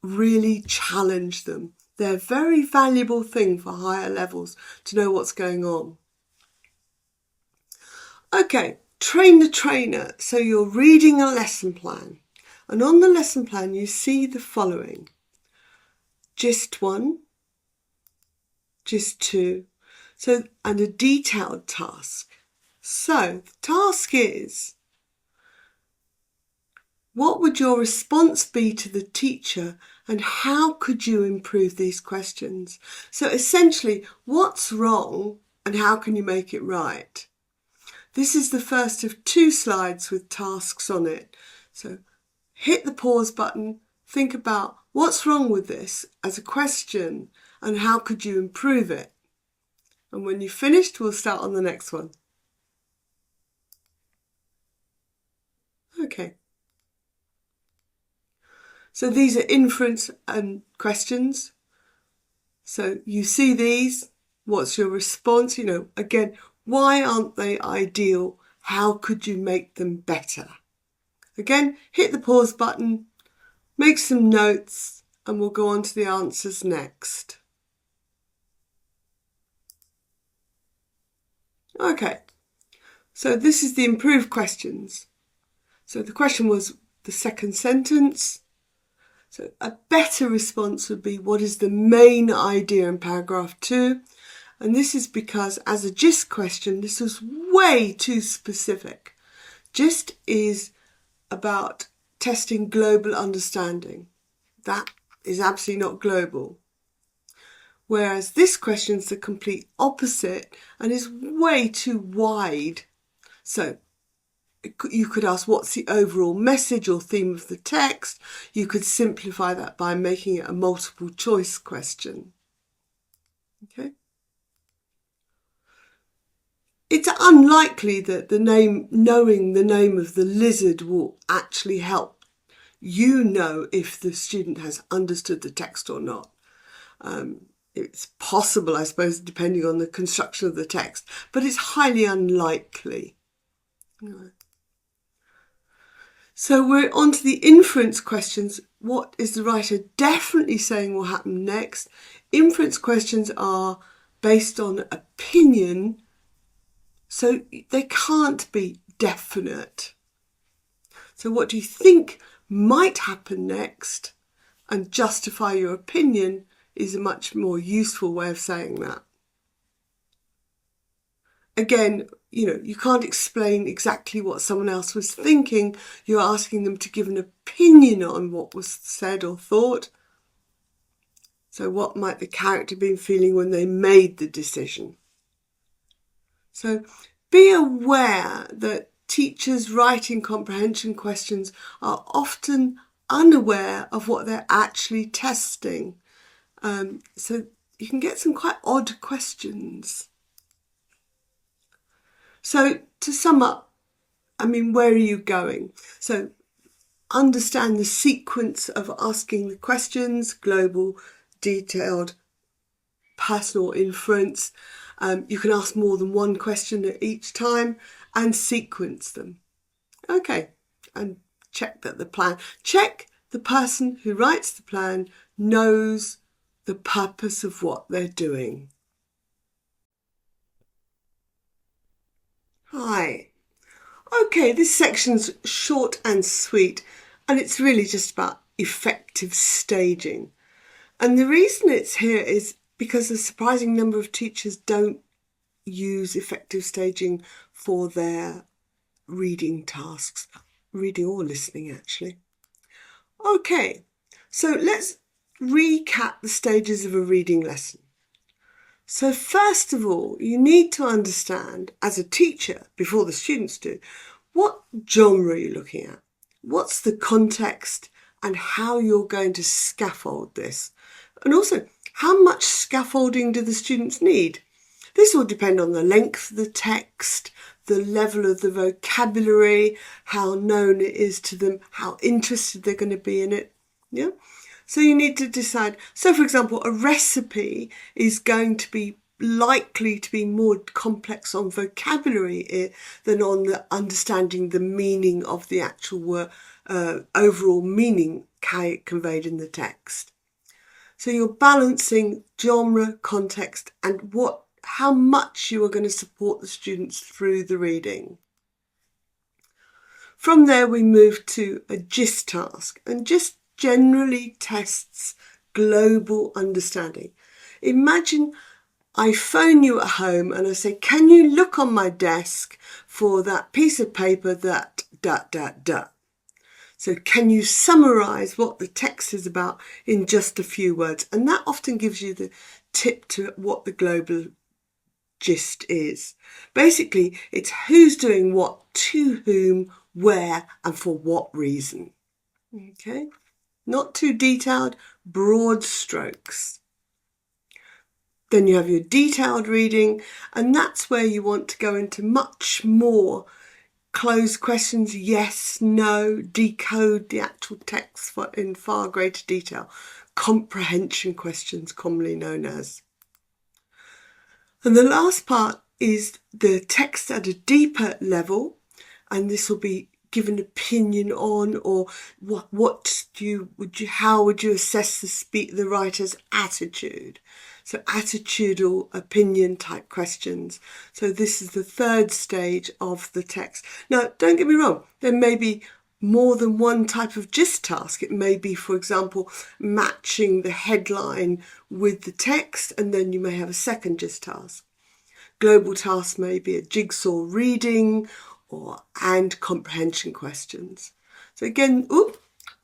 really challenge them. They're a very valuable thing for higher levels to know what's going on. Okay, train the trainer. So you're reading a lesson plan, and on the lesson plan you see the following: gist 1, gist 2, and a detailed task. So the task is, what would your response be to the teacher and how could you improve these questions? So essentially, what's wrong and how can you make it right? This is the first of 2 slides with tasks on it. So hit the pause button, think about what's wrong with this as a question and how could you improve it. And when you've finished, we'll start on the next one. Okay. So these are inference and questions. So you see these, what's your response? Again, why aren't they ideal? How could you make them better? Again, hit the pause button, make some notes, and we'll go on to the answers next. Okay, so this is the improved questions. So the question was the second sentence. So a better response would be, what is the main idea in paragraph 2? And this is because as a GIST question, this was way too specific. GIST is about testing global understanding. That is absolutely not global. Whereas this question is the complete opposite and is way too wide. So you could ask, what's the overall message or theme of the text? You could simplify that by making it a multiple choice question. Okay. It's unlikely that knowing the name of the lizard will actually help you know if the student has understood the text or not. It's possible, I suppose, depending on the construction of the text, but it's highly unlikely. So we're on to the inference questions. What is the writer definitely saying will happen next? Inference questions are based on opinion, so they can't be definite. So what do you think might happen next? And justify your opinion is a much more useful way of saying that. Again, you can't explain exactly what someone else was thinking. You're asking them to give an opinion on what was said or thought. So what might the character been feeling when they made the decision? So be aware that teachers writing comprehension questions are often unaware of what they're actually testing. So you can get some quite odd questions. So to sum up, where are you going? So understand the sequence of asking the questions, global, detailed, personal, inference. You can ask more than one question at each time and sequence them. Okay, and check the person who writes the plan knows the purpose of what they're doing. Hi. Okay, this section's short and sweet, and it's really just about effective staging. And the reason it's here is because a surprising number of teachers don't use effective staging for their reading tasks, reading or listening actually. Okay, so let's recap the stages of a reading lesson. So first of all, you need to understand as a teacher, before the students do, what genre you're looking at, what's the context and how you're going to scaffold this. And also, how much scaffolding do the students need? This will depend on the length of the text, the level of the vocabulary, how known it is to them, how interested they're going to be in it. Yeah. So you need to decide. So for example, a recipe is going to be likely to be more complex on vocabulary than on the understanding the meaning of the actual word, overall meaning conveyed in the text. So you're balancing genre, context, and how much you are going to support the students through the reading. From there, we move to a GIST task, and GIST generally tests global understanding. Imagine I phone you at home and I say, can you look on my desk for that piece of paper that ... So can you summarise what the text is about in just a few words? And that often gives you the tip to what the global gist is. Basically, it's who's doing what, to whom, where, and for what reason. Okay? Not too detailed, broad strokes. Then you have your detailed reading, and that's where you want to go into much more closed questions, yes, no, decode the actual text in far greater detail. Comprehension questions, commonly known as. And the last part is the text at a deeper level, and this will be given opinion on, or how would you assess the writer's attitude? So attitudinal opinion type questions. So this is the third stage of the text. Now, don't get me wrong, there may be more than one type of gist task. It may be, for example, matching the headline with the text, and then you may have a second gist task. Global tasks may be a jigsaw reading and comprehension questions. So again,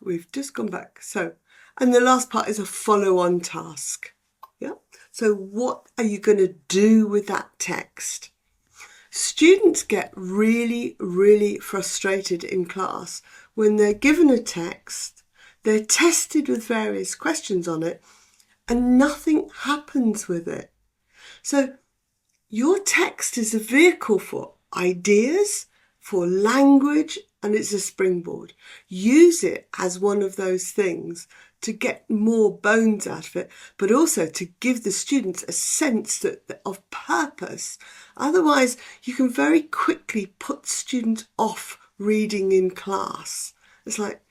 we've just gone back. So, and the last part is a follow-on task. Yeah. So what are you going to do with that text? Students get really, really frustrated in class when they're given a text, they're tested with various questions on it, and nothing happens with it. So your text is a vehicle for ideas, for language, and it's a springboard. Use it as one of those things to get more bones out of it, but also to give the students a sense of purpose. Otherwise, you can very quickly put students off reading in class. It's like,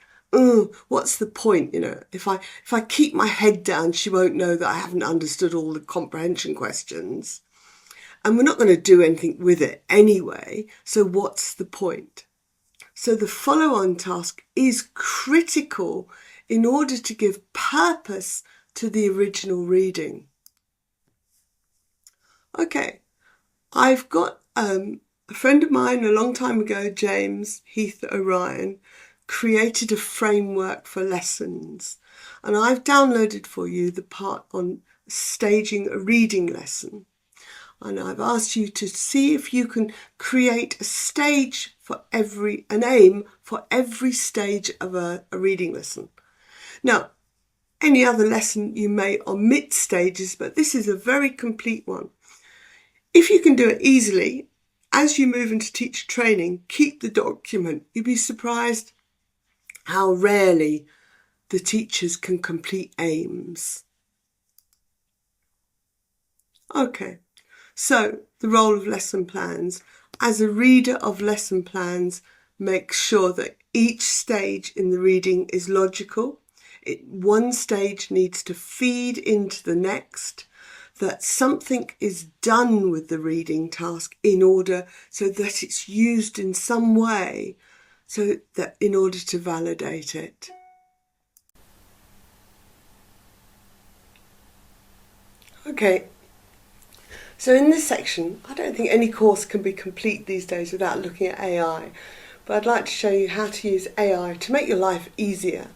what's the point? If I keep my head down, she won't know that I haven't understood all the comprehension questions. And we're not going to do anything with it anyway, so what's the point? So the follow-on task is critical in order to give purpose to the original reading. Okay, I've got a friend of mine a long time ago, James Heath O'Ryan, created a framework for lessons. And I've downloaded for you the part on staging a reading lesson. And I've asked you to see if you can create a stage an aim for every stage of a reading lesson. Now, any other lesson you may omit stages, but this is a very complete one. If you can do it easily, as you move into teacher training, keep the document. You'd be surprised how rarely the teachers can complete aims. Okay. So, the role of lesson plans. As a reader of lesson plans, make sure that each stage in the reading is logical. One stage needs to feed into the next, that something is done with the reading task in order so that it's used in some way, so that in order to validate it. Okay. So in this section, I don't think any course can be complete these days without looking at AI, but I'd like to show you how to use AI to make your life easier,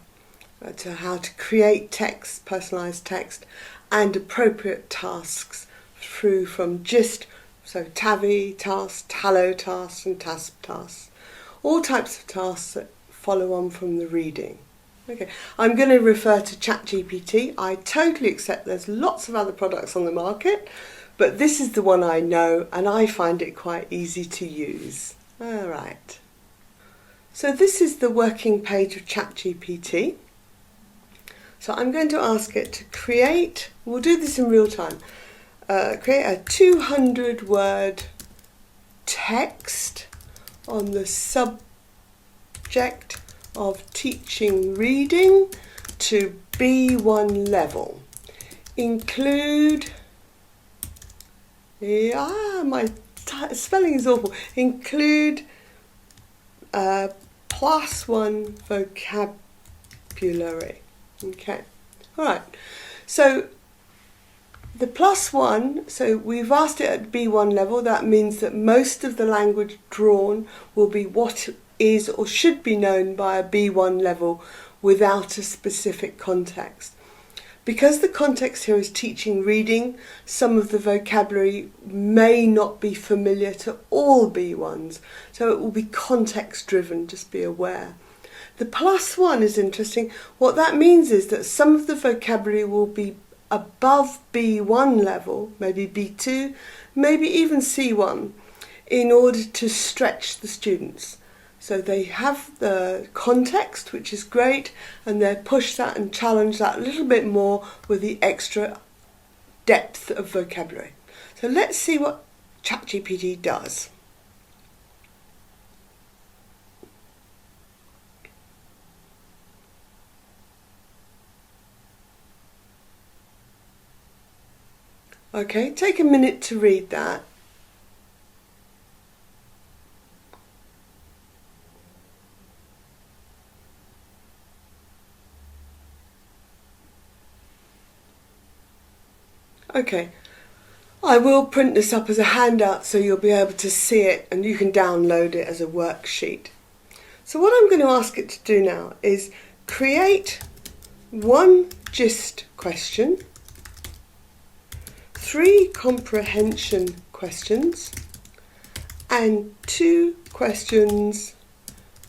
to how to create text, personalised text, and appropriate tasks from gist, so TAVI tasks, TALO tasks, and TASP tasks. All types of tasks that follow on from the reading. Okay, I'm going to refer to ChatGPT. I totally accept there's lots of other products on the market, but this is the one I know and I find it quite easy to use. All right. So this is the working page of ChatGPT. So I'm going to ask it to create, we'll do this in real time, create a 200-word text on the subject of teaching reading to B1 level. Include, my spelling is awful, include +1 vocabulary. Okay, all right, so the +1, so we've asked it at B1 level. That means that most of the language drawn will be what is or should be known by a B1 level without a specific context. Because the context here is teaching reading, some of the vocabulary may not be familiar to all B1s, so it will be context driven, just be aware. The +1 is interesting. What that means is that some of the vocabulary will be above B1 level, maybe B2, maybe even C1, in order to stretch the students. So they have the context, which is great, and they push that and challenge that a little bit more with the extra depth of vocabulary. So let's see what ChatGPT does. Okay, take a minute to read that. Okay, I will print this up as a handout so you'll be able to see it and you can download it as a worksheet. So what I'm going to ask it to do now is create one gist question, 3 comprehension questions, and 2 questions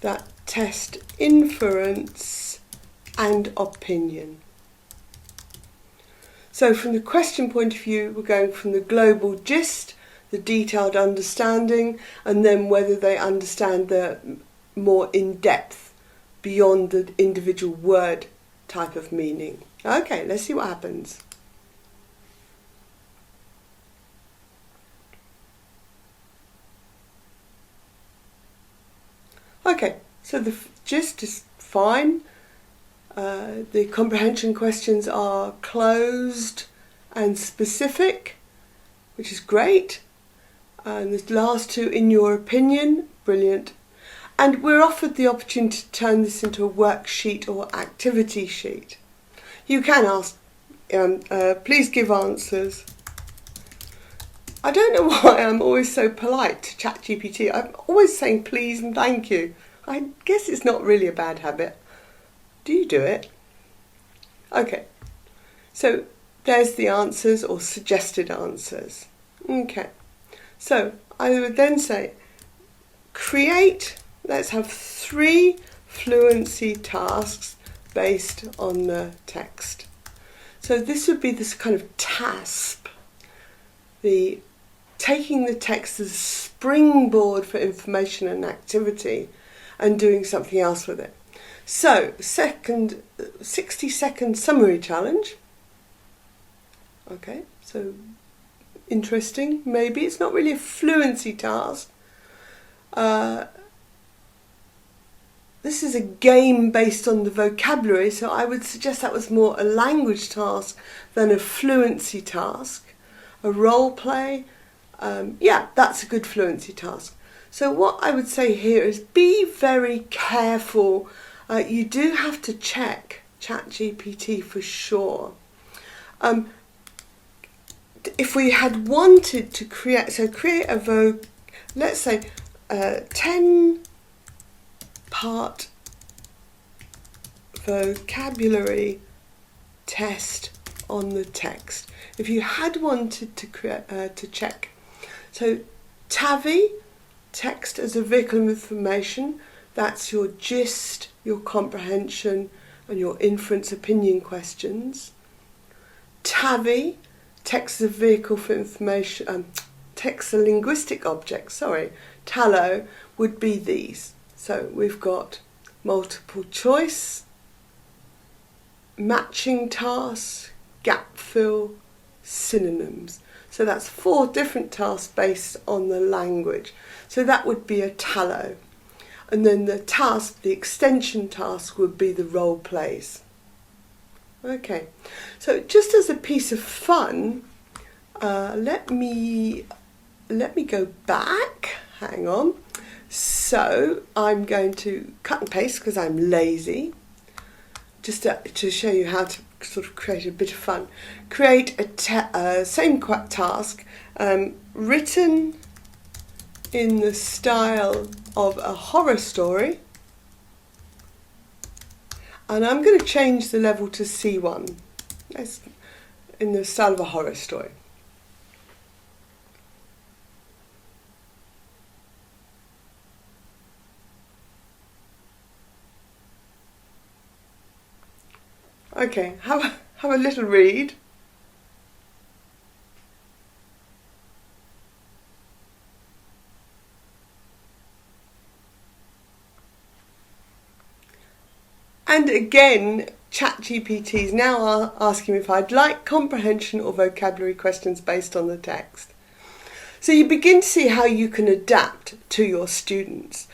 that test inference and opinion. So from the question point of view, we're going from the global gist, the detailed understanding, and then whether they understand the more in-depth, beyond the individual word type of meaning. Okay, let's see what happens. Okay, so the gist is fine. The comprehension questions are closed and specific, which is great. And the last 2, in your opinion, brilliant. And we're offered the opportunity to turn this into a worksheet or activity sheet. You can ask, please give answers. I don't know why I'm always so polite to ChatGPT. I'm always saying please and thank you. I guess it's not really a bad habit. Do you do it? Okay, so there's the answers or suggested answers. Okay, so I would then say create, let's have 3 fluency tasks based on the text. So this would be this kind of task, the taking the text as a springboard for information and activity and doing something else with it. So, 60-second summary challenge. Okay, so interesting. Maybe it's not really a fluency task. This is a game based on the vocabulary, so I would suggest that was more a language task than a fluency task. A role play, yeah, that's a good fluency task. So what I would say here is be very careful. You do have to check ChatGPT for sure. If we had wanted to create a let's say 10-part vocabulary test on the text. If you had wanted to check, so TAVI, text as a vehicle of information, that's your gist, your comprehension, and your inference opinion questions. TAVI, text as a vehicle for information, text as a linguistic object, TALO would be these. So we've got multiple choice, matching tasks, gap fill, synonyms. So that's 4 different tasks based on the language. So that would be a TALO. And then the task, the extension task, would be the role plays. Okay, so just as a piece of fun, let me go back. Hang on. So I'm going to cut and paste because I'm lazy. Just to show you how to sort of create a bit of fun. Create a same task, written in the style of a horror story, and I'm going to change the level to C1. It's in the style of a horror story. Okay, have a little read. And again, ChatGPT is now asking me if I'd like comprehension or vocabulary questions based on the text. So you begin to see how you can adapt to your students.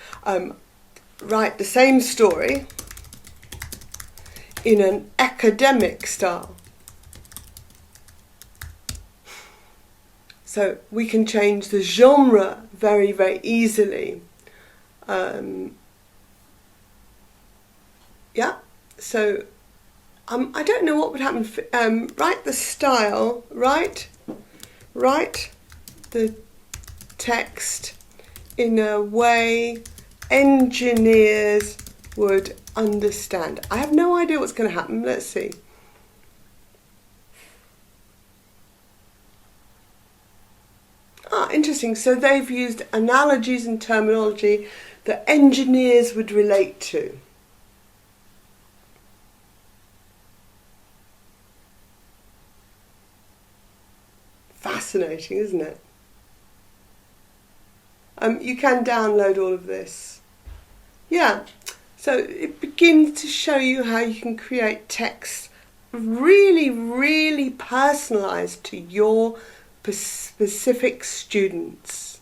Write the same story in an academic style. So we can change the genre very, very easily. Yeah, so I don't know what would happen. Write the style, write the text in a way engineers would understand. I have no idea what's going to happen. Let's see. Interesting. So they've used analogies and terminology that engineers would relate to. Fascinating, isn't it? You can download all of this. Yeah, so it begins to show you how you can create text really, really personalised to your specific students.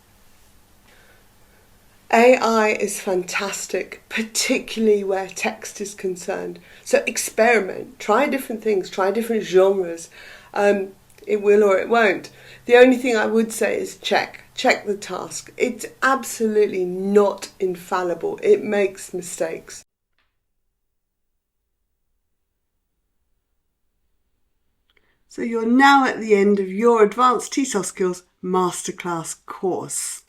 AI is fantastic, particularly where text is concerned. So experiment, try different things, try different genres. It will or it won't. The only thing I would say is check the task. It's absolutely not infallible. It makes mistakes. So you're now at the end of your Advanced TESOL Skills Masterclass course.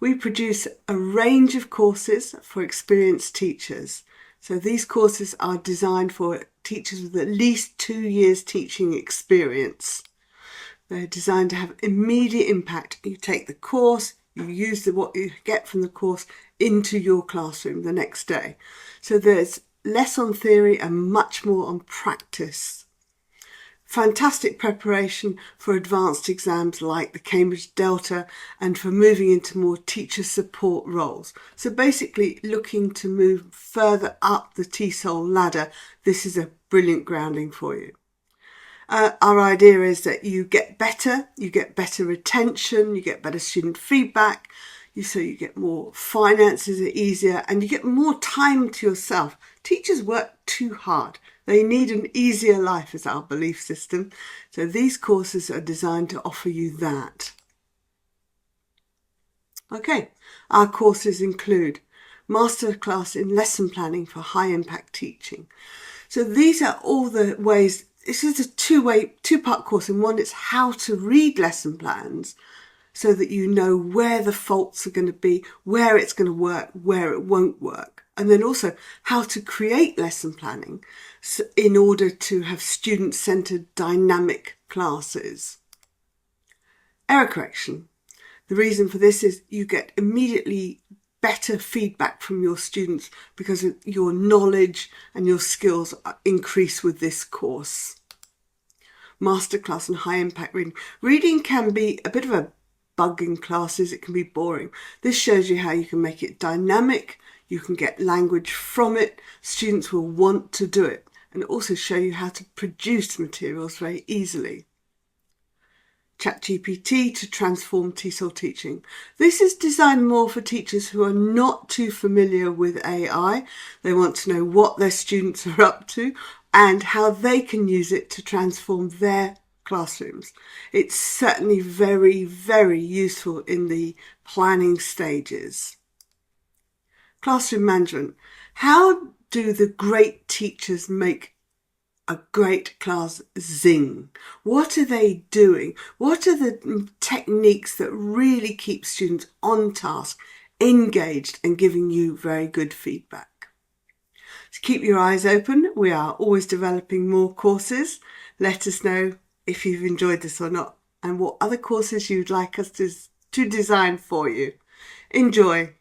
We produce a range of courses for experienced teachers. So these courses are designed for teachers with at least 2 years teaching experience. They're designed to have immediate impact. You take the course, you use what you get from the course into your classroom the next day. So there's less on theory and much more on practice. Fantastic preparation for advanced exams like the Cambridge Delta and for moving into more teacher support roles. So basically looking to move further up the TESOL ladder, this is a brilliant grounding for you. Our idea is that you get better retention, you get better student feedback, so you get more finances are easier and you get more time to yourself. Teachers work too hard. They need an easier life is our belief system. So these courses are designed to offer you that. Okay, our courses include Masterclass in Lesson Planning for High Impact Teaching. So these are all the ways. This is a two-part course. In one, it's how to read lesson plans so that you know where the faults are going to be, where it's going to work, where it won't work. And then also how to create lesson planning in order to have student-centered dynamic classes. Error correction. The reason for this is you get immediately better feedback from your students because your knowledge and your skills increase with this course. Masterclass and high impact reading. Reading can be a bit of a bug in classes. It can be boring. This shows you how you can make it dynamic. You can get language from it. Students will want to do it, and also show you how to produce materials very easily. ChatGPT to transform TESOL teaching. This is designed more for teachers who are not too familiar with AI. They want to know what their students are up to and how they can use it to transform their classrooms. It's certainly very, very useful in the planning stages. Classroom management. How do the great teachers make a great class zing? What are they doing? What are the techniques that really keep students on task, engaged and giving you very good feedback? So keep your eyes open. We are always developing more courses. Let us know if you've enjoyed this or not and what other courses you'd like us to design for you. Enjoy.